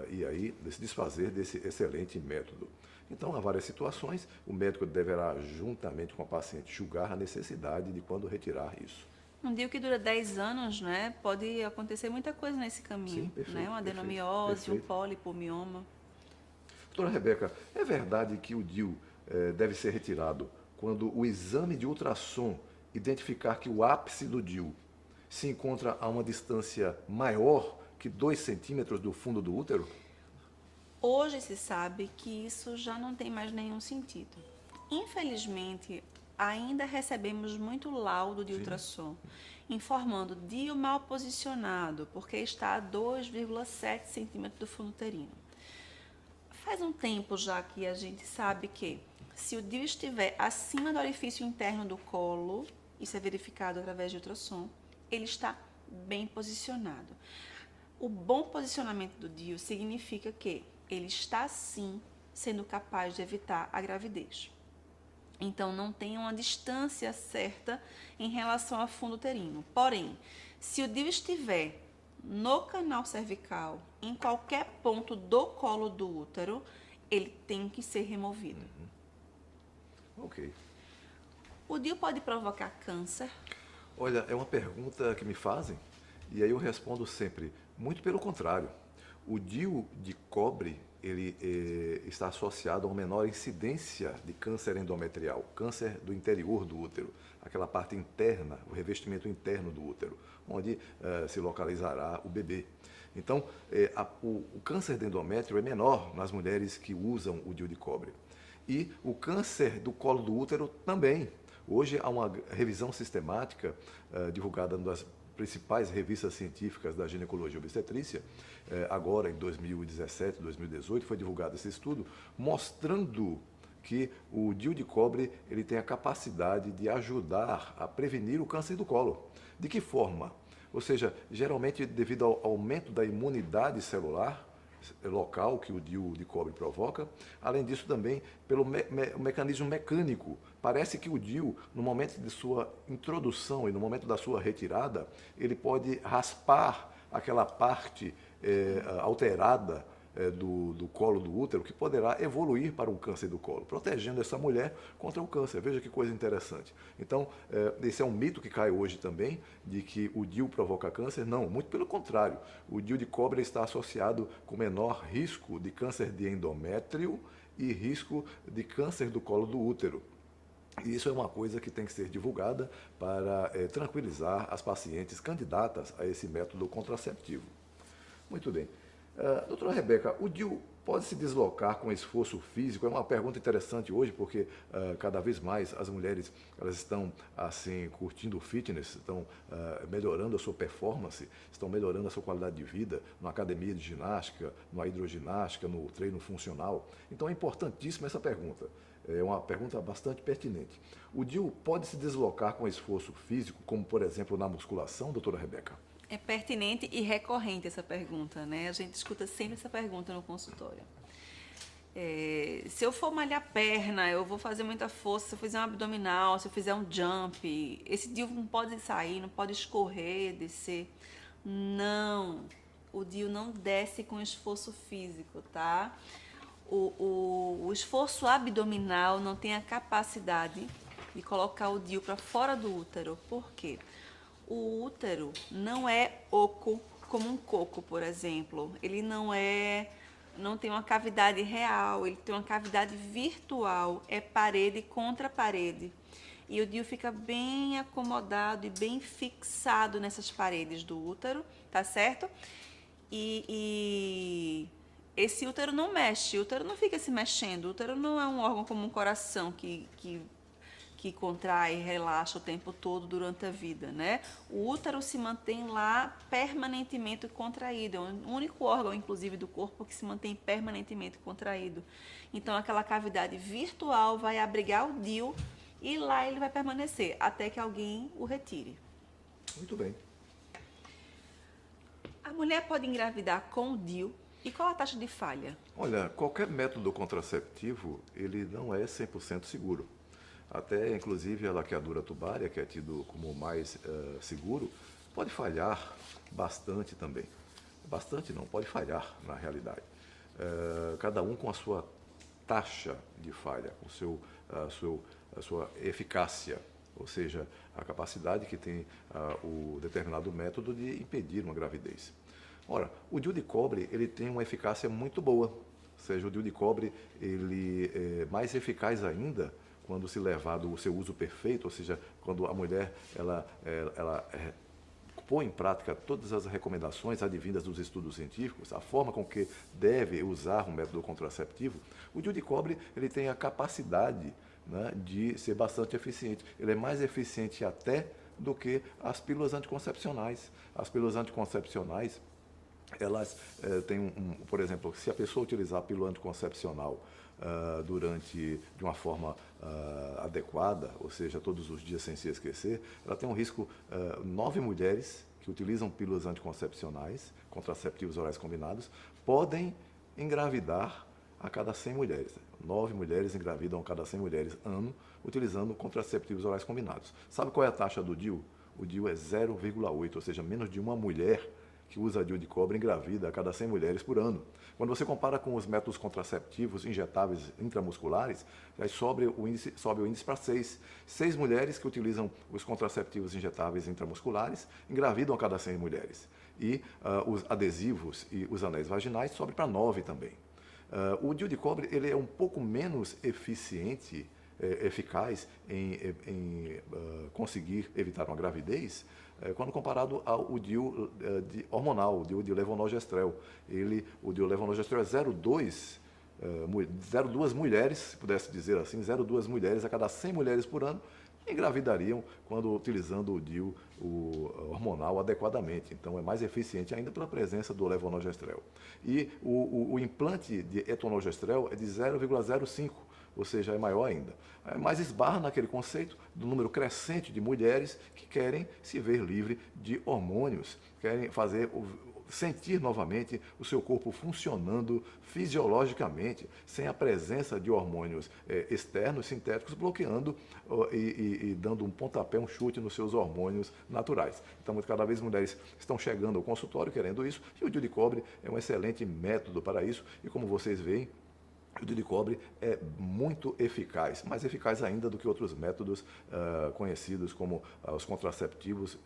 E aí se desfazer desse excelente método. Então, há várias situações, o médico deverá, juntamente com a paciente, julgar a necessidade de quando retirar isso. Um DIU que dura 10 anos, né? Pode acontecer muita coisa nesse caminho. Sim, perfeito, né? Uma adenomiose, um pólipo, um mioma. Doutora Rebeca, é verdade que o DIU deve ser retirado quando o exame de ultrassom identificar que o ápice do DIU se encontra a uma distância maior que 2 centímetros do fundo do útero? Hoje se sabe que isso já não tem mais nenhum sentido. Infelizmente, ainda recebemos muito laudo de Sim. ultrassom informando DIU mal posicionado, porque está a 2,7 centímetros do fundo uterino. Faz um tempo já que a gente sabe que se o DIU estiver acima do orifício interno do colo, isso é verificado através de ultrassom, ele está bem posicionado. O bom posicionamento do DIU significa que ele está sim sendo capaz de evitar a gravidez. Então, não tem uma distância certa em relação ao fundo uterino. Porém, se o DIU estiver no canal cervical, em qualquer ponto do colo do útero, ele tem que ser removido. Ok. O DIU pode provocar câncer? Olha, é uma pergunta que me fazem e aí eu respondo sempre, muito pelo contrário. O DIU de cobre, ele está associado a uma menor incidência de câncer endometrial, câncer do interior do útero, aquela parte interna, o revestimento interno do útero, onde se localizará o bebê. Então, o câncer de endométrio é menor nas mulheres que usam o DIU de cobre. E o câncer do colo do útero também. Hoje há uma revisão sistemática divulgada nas principais revistas científicas da ginecologia e obstetrícia, agora em 2017, 2018, foi divulgado esse estudo, mostrando que o DIU de cobre ele tem a capacidade de ajudar a prevenir o câncer do colo. De que forma? Ou seja, geralmente devido ao aumento da imunidade celular local que o DIU de cobre provoca, além disso também pelo mecanismo mecânico. Parece que o DIU, no momento de sua introdução e no momento da sua retirada, ele pode raspar aquela parte alterada do colo do útero, que poderá evoluir para um câncer do colo, protegendo essa mulher contra o câncer. Veja que coisa interessante. Então, esse é um mito que cai hoje também, de que o DIU provoca câncer. Não, muito pelo contrário. O DIU de cobre está associado com menor risco de câncer de endométrio e risco de câncer do colo do útero. E isso é uma coisa que tem que ser divulgada para tranquilizar as pacientes candidatas a esse método contraceptivo. Muito bem. Doutora Rebeca, o DIU pode se deslocar com esforço físico? É uma pergunta interessante hoje, porque cada vez mais as mulheres elas estão assim curtindo o fitness, estão melhorando a sua performance, estão melhorando a sua qualidade de vida na academia de ginástica, na hidroginástica, no treino funcional. Então é importantíssima essa pergunta. É uma pergunta bastante pertinente. O DIU pode se deslocar com esforço físico, como por exemplo na musculação, doutora Rebeca? É pertinente e recorrente essa pergunta, né? A gente escuta sempre essa pergunta no consultório. Se eu for malhar perna, eu vou fazer muita força, se eu fizer um abdominal, se eu fizer um jump, esse DIU não pode sair, não pode escorrer, descer. Não, o DIU não desce com esforço físico, tá? O esforço abdominal não tem a capacidade de colocar o DIU para fora do útero. Por quê? O útero não é oco como um coco, por exemplo. Ele não tem uma cavidade real, ele tem uma cavidade virtual, é parede contra parede. E o DIU fica bem acomodado e bem fixado nessas paredes do útero, tá certo? E esse útero não mexe, o útero não fica se mexendo. O útero não é um órgão como um coração que contrai e relaxa o tempo todo durante a vida, né? O útero se mantém lá permanentemente contraído, é o único órgão, inclusive, do corpo que se mantém permanentemente contraído. Então, aquela cavidade virtual vai abrigar o DIU e lá ele vai permanecer até que alguém o retire. Muito bem. A mulher pode engravidar com o DIU. E qual a taxa de falha? Olha, qualquer método contraceptivo, ele não é 100% seguro. Até, inclusive, a laqueadura tubária, que é tido como mais seguro, pode falhar bastante também. Bastante não, pode falhar na realidade. Cada um com a sua taxa de falha, com a sua eficácia, ou seja, a capacidade que tem o determinado método de impedir uma gravidez. Ora, o DIU de cobre ele tem uma eficácia muito boa, ou seja, o DIU de cobre ele é mais eficaz ainda quando se levado o seu uso perfeito, ou seja, quando a mulher ela pôr em prática todas as recomendações advindas dos estudos científicos, a forma com que deve usar um método contraceptivo, o DIU de cobre ele tem a capacidade, né, de ser bastante eficiente. Ele é mais eficiente até do que as pílulas anticoncepcionais. As pílulas anticoncepcionais, elas têm por exemplo, se a pessoa utilizar a pílula anticoncepcional de uma forma adequada, ou seja, todos os dias sem se esquecer, ela tem um risco, 9 mulheres que utilizam pílulas anticoncepcionais, contraceptivos orais combinados, podem engravidar a cada 100 mulheres. 9 mulheres engravidam a cada 100 mulheres ano, utilizando contraceptivos orais combinados. Sabe qual é a taxa do DIU? O DIU é 0,8, ou seja, menos de uma mulher que usa DIU de cobre engravida a cada 100 mulheres por ano. Quando você compara com os métodos contraceptivos injetáveis intramusculares, aí sobe o índice para 6. 6 mulheres que utilizam os contraceptivos injetáveis intramusculares engravidam a cada 100 mulheres. E os adesivos e os anéis vaginais sobe para 9 também. O DIU de cobre ele é um pouco menos eficaz em conseguir evitar uma gravidez, quando comparado ao DIU hormonal, o DIU de levonorgestrel. O DIU levonorgestrel é 0,2 mulheres, se pudesse dizer assim, 0,2 mulheres a cada 100 mulheres por ano engravidariam quando utilizando o DIU hormonal adequadamente. Então, é mais eficiente ainda pela presença do levonorgestrel. E o implante de etonorgestrel é de 0,05, ou seja, é maior ainda. Mas esbarra naquele conceito do número crescente de mulheres que querem se ver livre de hormônios, querem sentir novamente o seu corpo funcionando fisiologicamente, sem a presença de hormônios externos, sintéticos, bloqueando e dando um pontapé, um chute nos seus hormônios naturais. Então, cada vez mulheres estão chegando ao consultório querendo isso, e o DIU de cobre é um excelente método para isso, e como vocês veem, o DIU de cobre é muito eficaz, mais eficaz ainda do que outros métodos conhecidos como os contraceptivos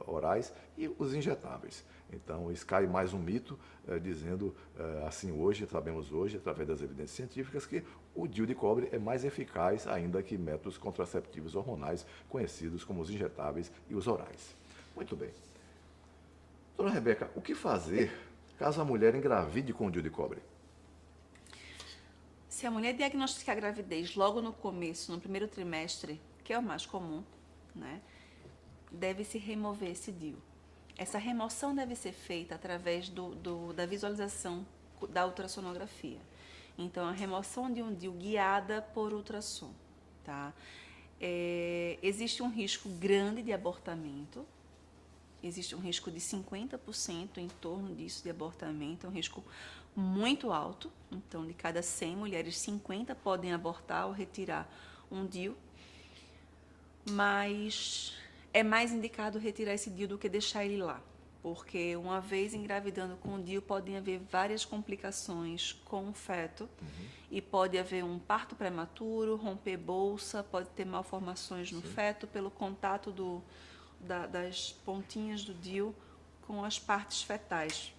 orais e os injetáveis. Então, isso cai mais um mito, dizendo assim sabemos hoje, através das evidências científicas, que o DIU de cobre é mais eficaz ainda que métodos contraceptivos hormonais conhecidos como os injetáveis e os orais. Muito bem. Dona Rebeca, o que fazer caso a mulher engravide com o DIU de cobre? Se a mulher diagnosticar a gravidez logo no começo, no primeiro trimestre, que é o mais comum, né, deve-se remover esse DIU. Essa remoção deve ser feita através da visualização da ultrassonografia. Então, a remoção de um DIU guiada por ultrassom. Tá? Existe um risco grande de abortamento, existe um risco de 50% em torno disso de abortamento, é um risco muito alto. Então, de cada 100 mulheres, 50 podem abortar ou retirar um DIU, mas é mais indicado retirar esse DIU do que deixar ele lá, porque uma vez engravidando com o DIU podem haver várias complicações com o feto, e pode haver um parto prematuro, romper bolsa, pode ter malformações no feto pelo contato das pontinhas do DIU com as partes fetais.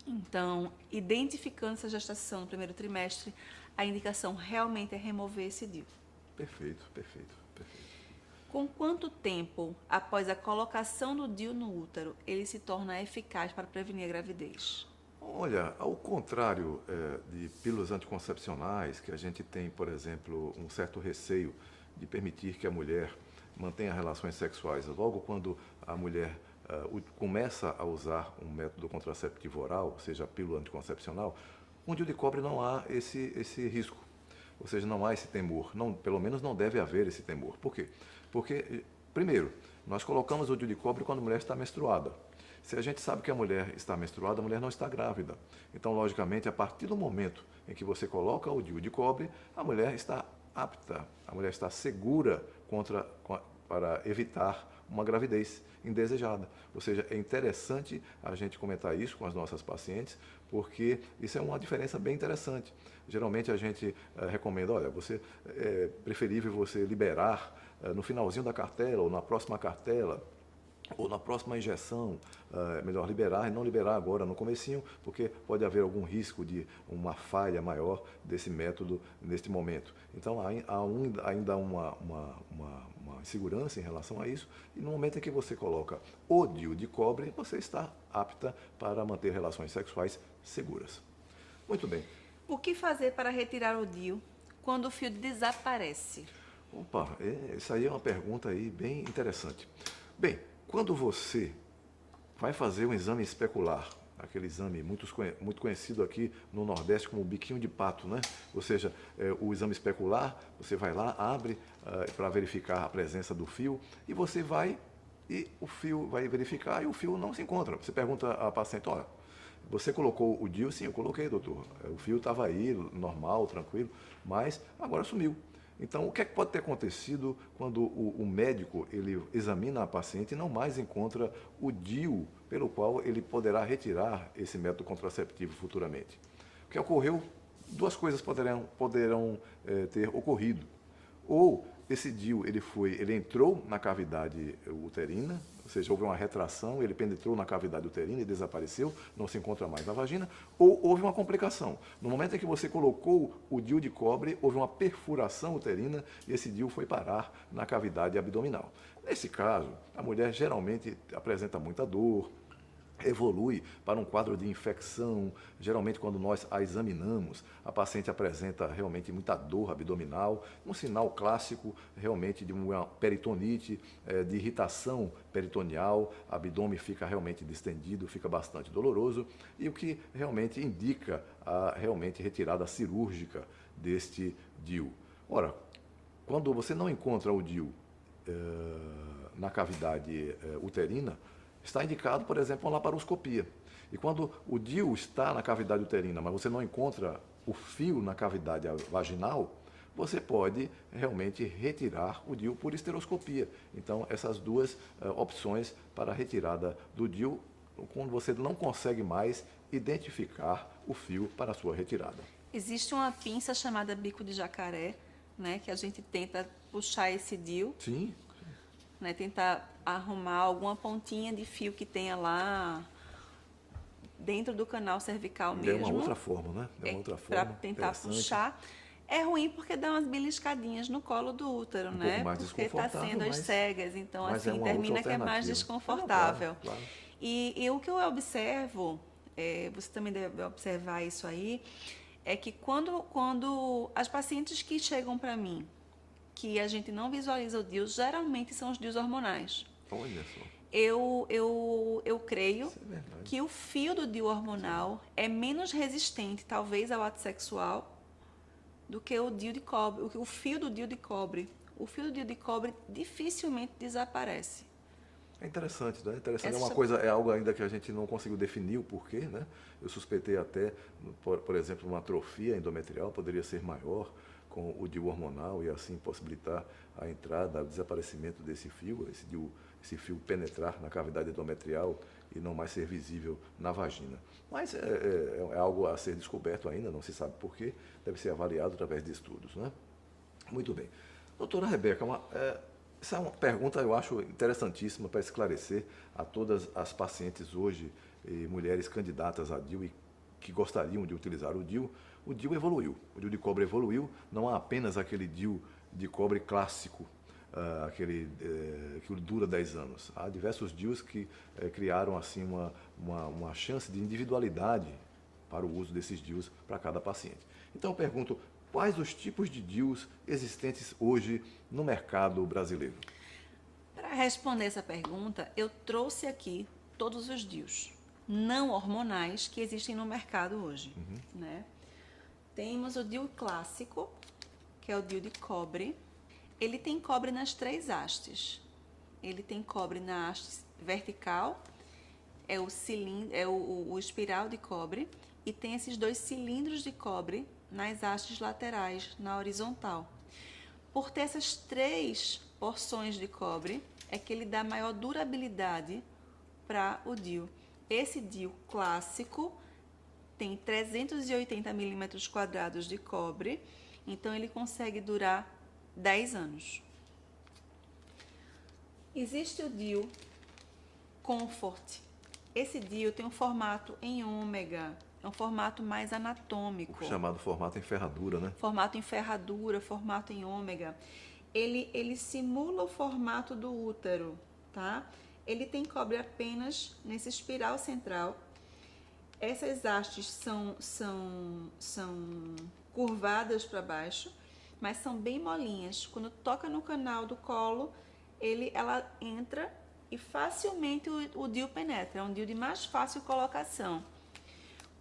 Então, identificando essa gestação no primeiro trimestre, a indicação realmente é remover esse DIU. Perfeito, perfeito, perfeito. Com quanto tempo após a colocação do DIU no útero ele se torna eficaz para prevenir a gravidez? Olha, ao contrário de pílulas anticoncepcionais, que a gente tem, por exemplo, um certo receio de permitir que a mulher mantenha relações sexuais logo quando a mulher começa a usar um método contraceptivo oral, ou seja, a pílula anticoncepcional, com o DIU de cobre não há esse risco. Ou seja, não há esse temor. Não, pelo menos não deve haver esse temor. Por quê? Porque, primeiro, nós colocamos o DIU de cobre quando a mulher está menstruada. Se a gente sabe que a mulher está menstruada, a mulher não está grávida. Então, logicamente, a partir do momento em que você coloca o DIU de cobre, a mulher está apta, a mulher está segura para evitar uma gravidez indesejada. Ou seja, é interessante a gente comentar isso com as nossas pacientes, porque isso é uma diferença bem interessante. Geralmente a gente recomenda, olha, é preferível você liberar no finalzinho da cartela ou na próxima cartela, ou na próxima injeção, é melhor liberar e não liberar agora no comecinho, porque pode haver algum risco de uma falha maior desse método neste momento. Então, há ainda uma insegurança em relação a isso, e no momento em que você coloca o DIU de cobre, você está apta para manter relações sexuais seguras. Muito bem. O que fazer para retirar o DIU quando o fio desaparece? Opa, isso aí é uma pergunta aí bem interessante. Bem, quando você vai fazer um exame especular, aquele exame muito conhecido aqui no Nordeste como biquinho de pato, né? Ou seja, o exame especular, você vai lá, abre para verificar a presença do fio e você vai e o fio vai verificar e o fio não se encontra. Você pergunta à paciente, olha, você colocou o DIU? Sim, eu coloquei, doutor. O fio estava aí, normal, tranquilo, mas agora sumiu. Então, o que é que pode ter acontecido quando o médico ele examina a paciente e não mais encontra o DIU pelo qual ele poderá retirar esse método contraceptivo futuramente? O que ocorreu? Duas coisas poderão ter ocorrido. Ou esse DIU ele entrou na cavidade uterina, ou seja, houve uma retração, ele penetrou na cavidade uterina e desapareceu, não se encontra mais na vagina, ou houve uma complicação. No momento em que você colocou o DIU de cobre, houve uma perfuração uterina e esse DIU foi parar na cavidade abdominal. Nesse caso, a mulher geralmente apresenta muita dor, evolui para um quadro de infecção. Geralmente, quando nós a examinamos, a paciente apresenta realmente muita dor abdominal, um sinal clássico realmente de uma peritonite, de irritação peritoneal, o abdômen fica realmente distendido, fica bastante doloroso, e o que realmente indica a realmente retirada cirúrgica deste DIU. Ora, quando você não encontra o DIU na cavidade uterina, está indicado, por exemplo, uma laparoscopia. E quando o DIU está na cavidade uterina, mas você não encontra o fio na cavidade vaginal, você pode realmente retirar o DIU por esteroscopia. Então, essas duas opções para a retirada do DIU, quando você não consegue mais identificar o fio para a sua retirada. Existe uma pinça chamada bico de jacaré, né, que a gente tenta puxar esse DIU. Sim. Né, tentar arrumar alguma pontinha de fio que tenha lá dentro do canal cervical mesmo. É uma outra forma, né? É uma outra forma. Para tentar puxar. É ruim porque dá umas beliscadinhas no colo do útero, né? Pouco mais porque está sendo as cegas, então assim, termina que é mais desconfortável. Claro. E o que eu observo, você também deve observar isso aí, é que quando as pacientes que chegam para mim, que a gente não visualiza o DIU, geralmente são os DIUs hormonais. Olha só. Eu creio que o fio do DIU hormonal é menos resistente, talvez, ao ato sexual do que o DIU de cobre, o fio do DIU de cobre. O fio do DIU de cobre dificilmente desaparece. É interessante, né? É algo ainda que a gente não conseguiu definir o porquê, né? Eu suspeitei até, por exemplo, uma atrofia endometrial poderia ser maior com o DIU hormonal e assim possibilitar a entrada, o desaparecimento desse fio, esse fio penetrar na cavidade endometrial e não mais ser visível na vagina. Mas é algo a ser descoberto ainda, não se sabe porquê, deve ser avaliado através de estudos, né? Muito bem. Doutora Rebeca, essa é uma pergunta, eu acho, interessantíssima para esclarecer a todas as pacientes hoje, mulheres candidatas a DIU e que gostariam de utilizar o DIU. O DIU evoluiu, o DIU de cobre evoluiu, não há apenas aquele DIU de cobre clássico, aquele que dura 10 anos. Há diversos DIUs que criaram assim uma chance de individualidade para o uso desses DIUs para cada paciente. Então eu pergunto, quais os tipos de DIUs existentes hoje no mercado brasileiro? Para responder essa pergunta, eu trouxe aqui todos os DIUs não hormonais que existem no mercado hoje, né? Temos o DIU clássico, que é o DIU de cobre. Ele tem cobre nas 3 hastes. Ele tem cobre na haste vertical, é o cilindro, o espiral de cobre, e tem esses 2 cilindros de cobre nas hastes laterais, na horizontal. Por ter essas 3 porções de cobre, é que ele dá maior durabilidade para o DIU. Esse DIU clássico tem 380 milímetros quadrados de cobre, então ele consegue durar 10 anos. Existe o DIU Comfort. Esse DIU tem um formato em ômega, é um formato mais anatômico. O chamado formato em ferradura, né? Formato em ferradura, formato em ômega. Ele simula o formato do útero, tá? Ele tem cobre apenas nesse espiral central. Essas hastes são curvadas para baixo, mas são bem molinhas. Quando toca no canal do colo, ela entra e facilmente o DIU penetra. É um DIU de mais fácil colocação.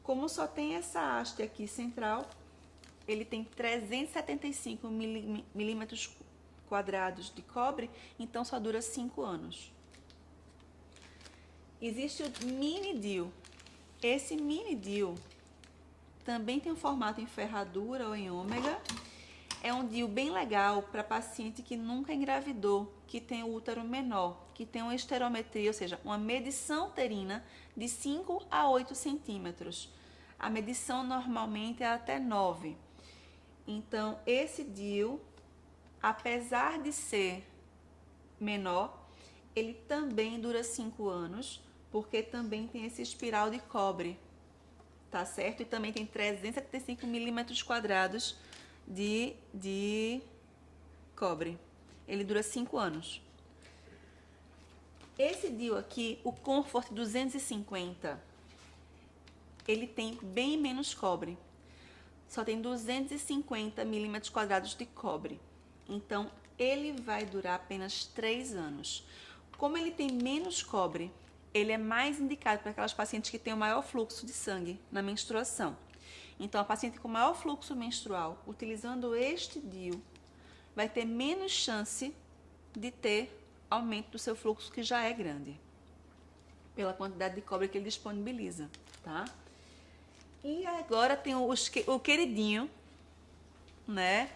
Como só tem essa haste aqui central, ele tem 375 milímetros quadrados de cobre, então só dura 5 anos. Existe o mini DIU. Esse mini DIU também tem um formato em ferradura ou em ômega. É um DIU bem legal para paciente que nunca engravidou, que tem o útero menor, que tem uma esterometria, ou seja, uma medição uterina de 5 a 8 centímetros. A medição normalmente é até 9. Então, esse DIU, apesar de ser menor, ele também dura 5 anos, porque também tem esse espiral de cobre, tá certo? E também tem 375 milímetros quadrados de cobre. Ele dura 5 anos. Esse DIU aqui, o Comfort 250, ele tem bem menos cobre. Só tem 250 milímetros quadrados de cobre. Então, ele vai durar apenas 3 anos. Como ele tem menos cobre, ele é mais indicado para aquelas pacientes que têm o maior fluxo de sangue na menstruação. Então, a paciente com maior fluxo menstrual, utilizando este DIU, vai ter menos chance de ter aumento do seu fluxo, que já é grande, pela quantidade de cobre que ele disponibiliza, tá? E agora tem o queridinho, né?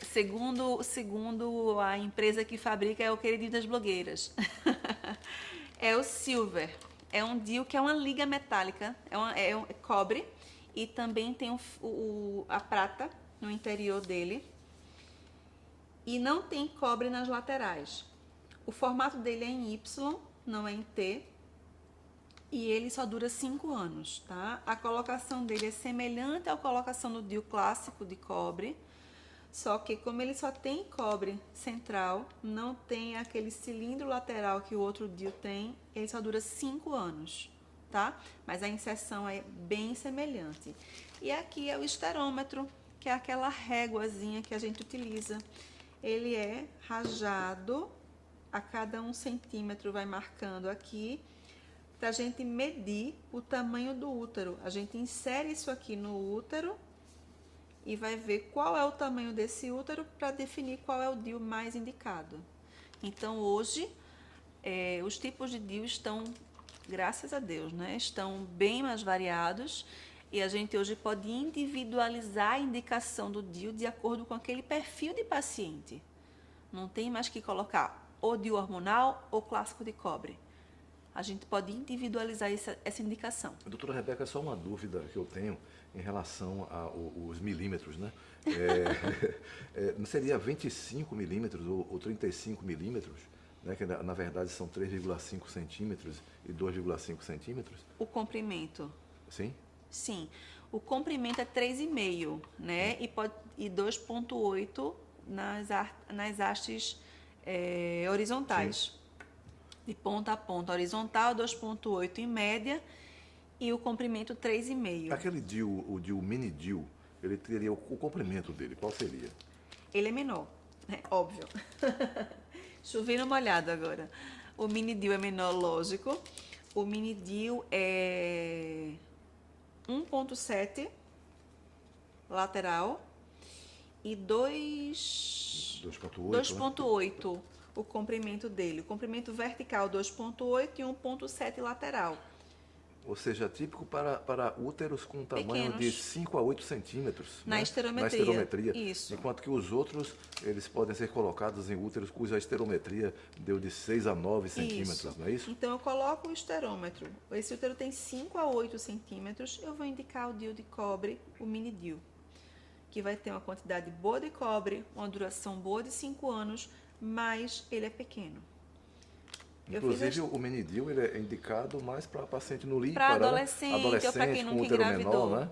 Segundo a empresa que fabrica, é o queridinho das blogueiras. É o Silver. É um DIU que é uma liga metálica, é cobre, e também tem a prata no interior dele. E não tem cobre nas laterais. O formato dele é em Y, não é em T. E ele só dura 5 anos, tá? A colocação dele é semelhante à colocação do DIU clássico de cobre, só que como ele só tem cobre central, não tem aquele cilindro lateral que o outro DIU tem, ele só dura 5 anos, tá? Mas a inserção é bem semelhante. E aqui é o esterômetro, que é aquela réguazinha que a gente utiliza. Ele é rajado, a cada 1 centímetro vai marcando aqui, para a gente medir o tamanho do útero. A gente insere isso aqui no útero e vai ver qual é o tamanho desse útero para definir qual é o DIU mais indicado. Então, hoje, os tipos de DIU estão, graças a Deus, né, estão bem mais variados, e a gente hoje pode individualizar a indicação do DIU de acordo com aquele perfil de paciente. Não tem mais que colocar ou DIU hormonal ou clássico de cobre. A gente pode individualizar essa indicação. Doutora Rebeca, só uma dúvida que eu tenho em relação aos milímetros, né? Não seria 25 milímetros ou 35 milímetros, né? Que na verdade são 3,5 centímetros e 2,5 centímetros? O comprimento. Sim? Sim. O comprimento é 3,5, né? E 2,8 nas hastes horizontais. Sim. De ponta a ponta horizontal, 2,8 em média, e o comprimento 3,5. Aquele DIU, o DIU mini DIU, ele teria o comprimento dele, qual seria? Ele é menor, né? Óbvio. Chovendo molhado agora. O mini DIU é menor, lógico. O mini DIU é 1,7 lateral e 2,8 o comprimento dele. O comprimento vertical 2,8 e 1,7 lateral. Ou seja, típico para úteros com tamanho de 5 a 8 centímetros. Na, né? esterometria. Na esterometria. Isso. Enquanto que os outros, eles podem ser colocados em úteros cuja esterometria deu de 6 a 9 centímetros, não é isso? Então, eu coloco o esterômetro. Esse útero tem 5 a 8 centímetros. Eu vou indicar o DIU de cobre, o mini DIU, que vai ter uma quantidade boa de cobre, uma duração boa de 5 anos, mas ele é pequeno. Inclusive, o Menidil ele é indicado mais para paciente no lípara, para adolescente ou para quem com nunca útero menor, engravidou. né?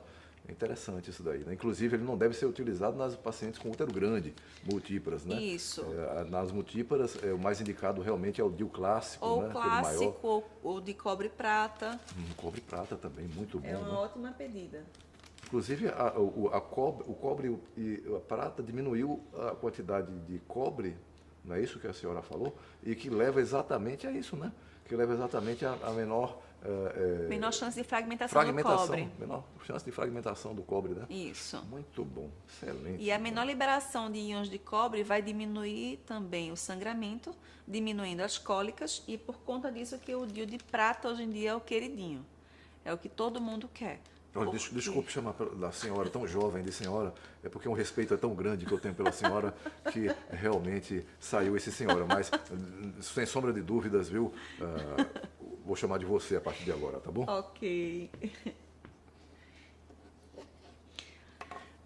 É interessante isso daí, né? Inclusive, ele não deve ser utilizado nas pacientes com útero grande, multíparas, né? Isso. Nas multíparas, o mais indicado realmente é o DIU clássico, Ou né? clássico, ou de cobre-prata. Cobre prata também, muito bom, É uma né? ótima pedida. Inclusive, o cobre e a prata diminuiu a quantidade de cobre, não é isso que a senhora falou? E que leva exatamente a isso, né? Que leva exatamente a menor... menor chance de fragmentação do cobre. Menor chance de fragmentação do cobre, né? Isso. Muito bom, excelente. E a menor liberação de íons de cobre vai diminuir também o sangramento, diminuindo as cólicas, e por conta disso que o DIU de prata hoje em dia é o queridinho. É o que todo mundo quer. Olha, desculpe chamar da senhora tão jovem de senhora, é porque um respeito é tão grande que eu tenho pela senhora que realmente saiu esse senhora, mas sem sombra de dúvidas, viu? Vou chamar de você a partir de agora, tá bom? Ok.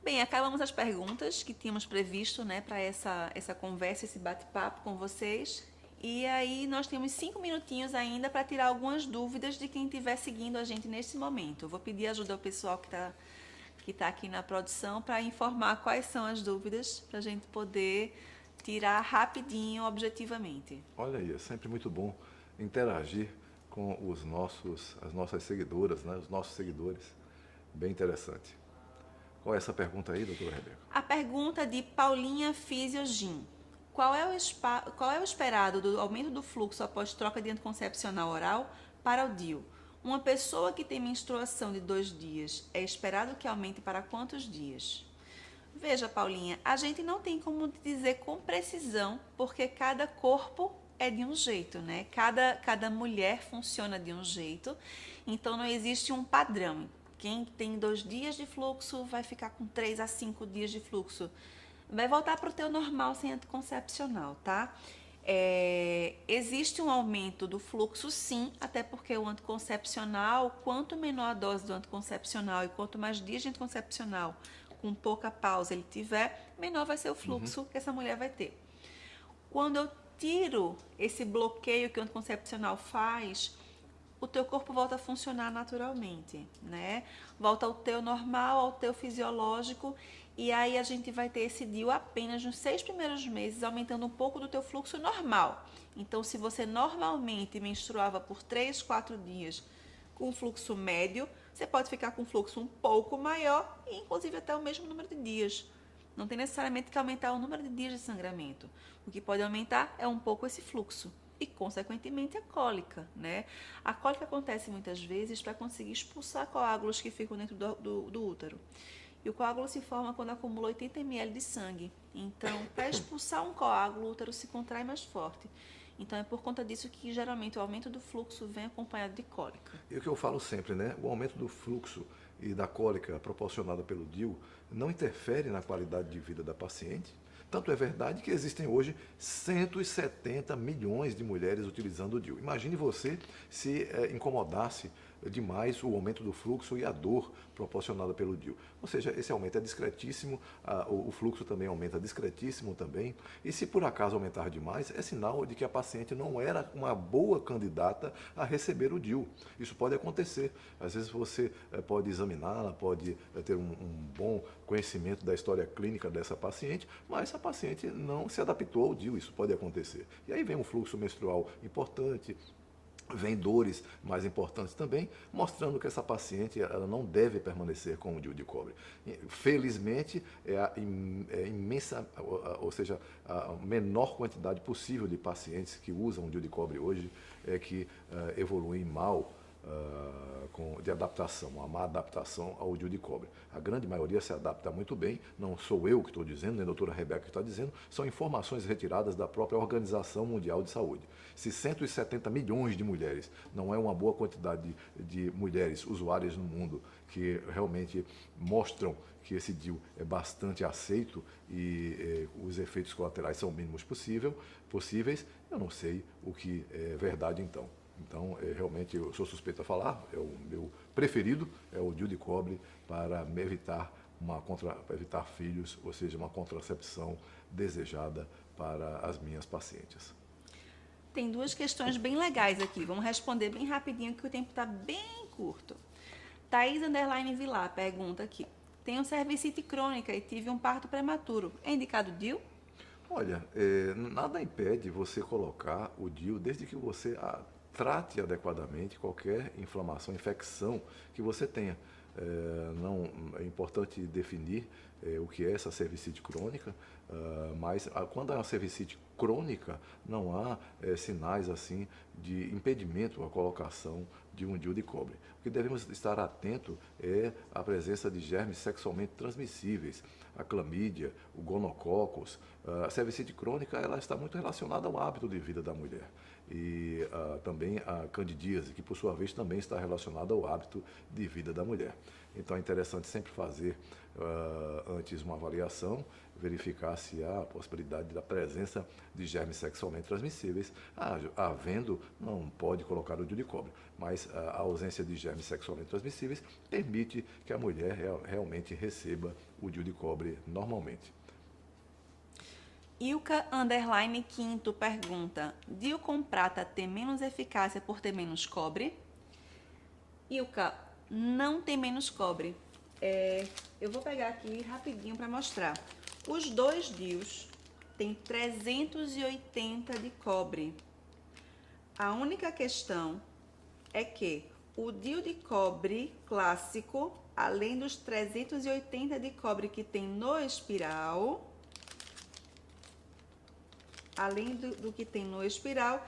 Bem, acabamos as perguntas que tínhamos previsto, né, para essa conversa, esse bate-papo com vocês. E aí nós temos 5 minutinhos ainda para tirar algumas dúvidas de quem estiver seguindo a gente nesse momento. Eu vou pedir ajuda ao pessoal que tá aqui na produção para informar quais são as dúvidas, para a gente poder tirar rapidinho, objetivamente. Olha aí, é sempre muito bom interagir com as nossas seguidoras, né, os nossos seguidores. Bem interessante. Qual é essa pergunta aí, doutora Rebeca? A pergunta de Paulinha Fisiogin. Qual é o esperado do aumento do fluxo após troca de anticoncepcional oral para o DIU? Uma pessoa que tem menstruação de 2 dias, é esperado que aumente para quantos dias? Veja, Paulinha, a gente não tem como dizer com precisão, porque cada corpo é de um jeito, né? Cada mulher funciona de um jeito, então não existe um padrão. Quem tem 2 dias de fluxo vai ficar com 3 a 5 dias de fluxo. Vai voltar para o teu normal sem anticoncepcional, tá? Existe um aumento do fluxo, sim, até porque o anticoncepcional, quanto menor a dose do anticoncepcional e quanto mais dias de anticoncepcional com pouca pausa ele tiver, menor vai ser o fluxo que essa mulher vai ter. Quando eu tiro esse bloqueio que o anticoncepcional faz, o teu corpo volta a funcionar naturalmente, né? Volta ao teu normal, ao teu fisiológico, e aí a gente vai ter esse DIU apenas nos 6 primeiros meses, aumentando um pouco do teu fluxo normal. Então, se você normalmente menstruava por 3, 4 dias com fluxo médio, você pode ficar com fluxo um pouco maior e inclusive até o mesmo número de dias. Não tem necessariamente que aumentar o número de dias de sangramento. O que pode aumentar é um pouco esse fluxo e, consequentemente, a cólica, né? A cólica acontece muitas vezes para conseguir expulsar coágulos que ficam dentro do útero. E o coágulo se forma quando acumula 80 ml de sangue. Então, para expulsar um coágulo, o útero se contrai mais forte. Então, é por conta disso que, geralmente, o aumento do fluxo vem acompanhado de cólica. E o que eu falo sempre, né? O aumento do fluxo e da cólica proporcionada pelo DIU não interfere na qualidade de vida da paciente. Tanto é verdade que existem hoje 170 milhões de mulheres utilizando o DIU. Imagine você se incomodasse demais o aumento do fluxo e a dor proporcionada pelo DIU. Ou seja, esse aumento é discretíssimo, o fluxo também aumenta discretíssimo também, e se por acaso aumentar demais, é sinal de que a paciente não era uma boa candidata a receber o DIU. Isso pode acontecer. Às vezes você pode examiná-la, pode ter um bom conhecimento da história clínica dessa paciente, mas a paciente não se adaptou ao DIU, isso pode acontecer. E aí vem um fluxo menstrual importante, vem dores mais importantes também, mostrando que essa paciente ela não deve permanecer com o DIU de cobre. Felizmente, é a imensa, ou seja, a menor quantidade possível de pacientes que usam o DIU de cobre hoje que evoluem mal de adaptação, uma má adaptação ao DIU de cobre. A grande maioria se adapta muito bem, não sou eu que estou dizendo, nem a doutora Rebeca que está dizendo, são informações retiradas da própria Organização Mundial de Saúde. Se 170 milhões de mulheres não é uma boa quantidade de mulheres usuárias no mundo que realmente mostram que esse DIU é bastante aceito e os efeitos colaterais são mínimos possíveis, eu não sei o que é verdade então. Então, realmente, eu sou suspeito a falar, é o meu preferido, é o DIU de cobre para evitar filhos, ou seja, uma contracepção desejada para as minhas pacientes. Tem duas questões bem legais aqui. Vamos responder bem rapidinho, que o tempo está bem curto. Thaís _ Vilar pergunta aqui. Tenho cervicite crônica e tive um parto prematuro. É indicado DIU? Olha, nada impede você colocar o DIU desde que você trate adequadamente qualquer inflamação, infecção que você tenha. Não é importante definir o que é essa cervicite crônica, mas quando é uma cervicite crônica, não há sinais assim de impedimento à colocação de um DIU de cobre. O que devemos estar atento é a presença de germes sexualmente transmissíveis, a clamídia, o gonococcus. A cervicite crônica ela está muito relacionada ao hábito de vida da mulher. E também a candidíase, que por sua vez também está relacionada ao hábito de vida da mulher. Então é interessante sempre fazer antes uma avaliação, verificar se há a possibilidade da presença de germes sexualmente transmissíveis. Havendo, não pode colocar o DIU de cobre, mas a ausência de germes sexualmente transmissíveis permite que a mulher realmente receba o DIU de cobre normalmente. Ilka _ Quinto pergunta, DIU com prata tem menos eficácia por ter menos cobre? Ilka, não tem menos cobre. Eu vou pegar aqui rapidinho para mostrar. Os dois DIUs têm 380 de cobre. A única questão é que o DIU de cobre clássico, além dos 380 de cobre que tem no espiral, além do que tem no espiral,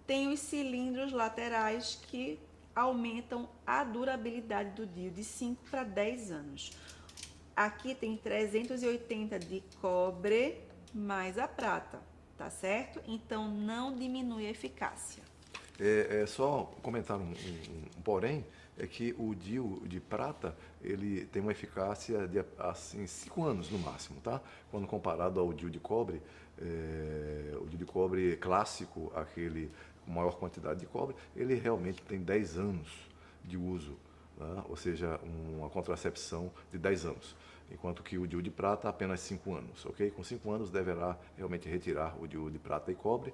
tem os cilindros laterais que aumentam a durabilidade do DIU de 5 para 10 anos. Aqui tem 380 de cobre mais a prata, tá certo? Então não diminui a eficácia. Só comentar um porém, é que o DIU de prata, ele tem uma eficácia de assim, 5 anos no máximo, tá? Quando comparado ao DIU de cobre, o DIU de cobre clássico, aquele com maior quantidade de cobre, ele realmente tem 10 anos de uso, né? Ou seja, uma contracepção de 10 anos. Enquanto que o DIU de prata apenas 5 anos, ok? Com 5 anos deverá realmente retirar o DIU de prata e cobre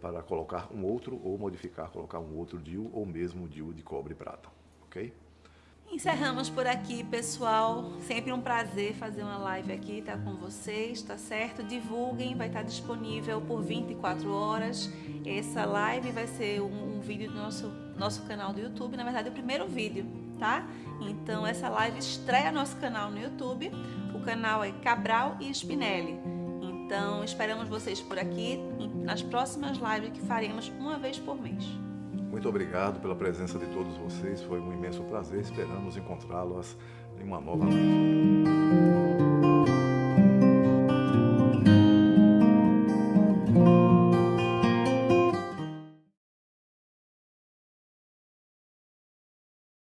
para colocar um outro ou modificar, colocar um outro DIU ou mesmo o DIU de cobre e prata, ok? Encerramos por aqui, pessoal. Sempre um prazer fazer uma live aqui, tá com vocês, tá certo? Divulguem, vai estar disponível por 24 horas. Essa live vai ser um vídeo do nosso canal do YouTube, na verdade, o primeiro vídeo, tá? Então, essa live estreia nosso canal no YouTube. O canal é Cabral e Spinelli. Então, esperamos vocês por aqui nas próximas lives que faremos uma vez por mês. Muito obrigado pela presença de todos vocês. Foi um imenso prazer. Esperamos encontrá-los em uma nova live.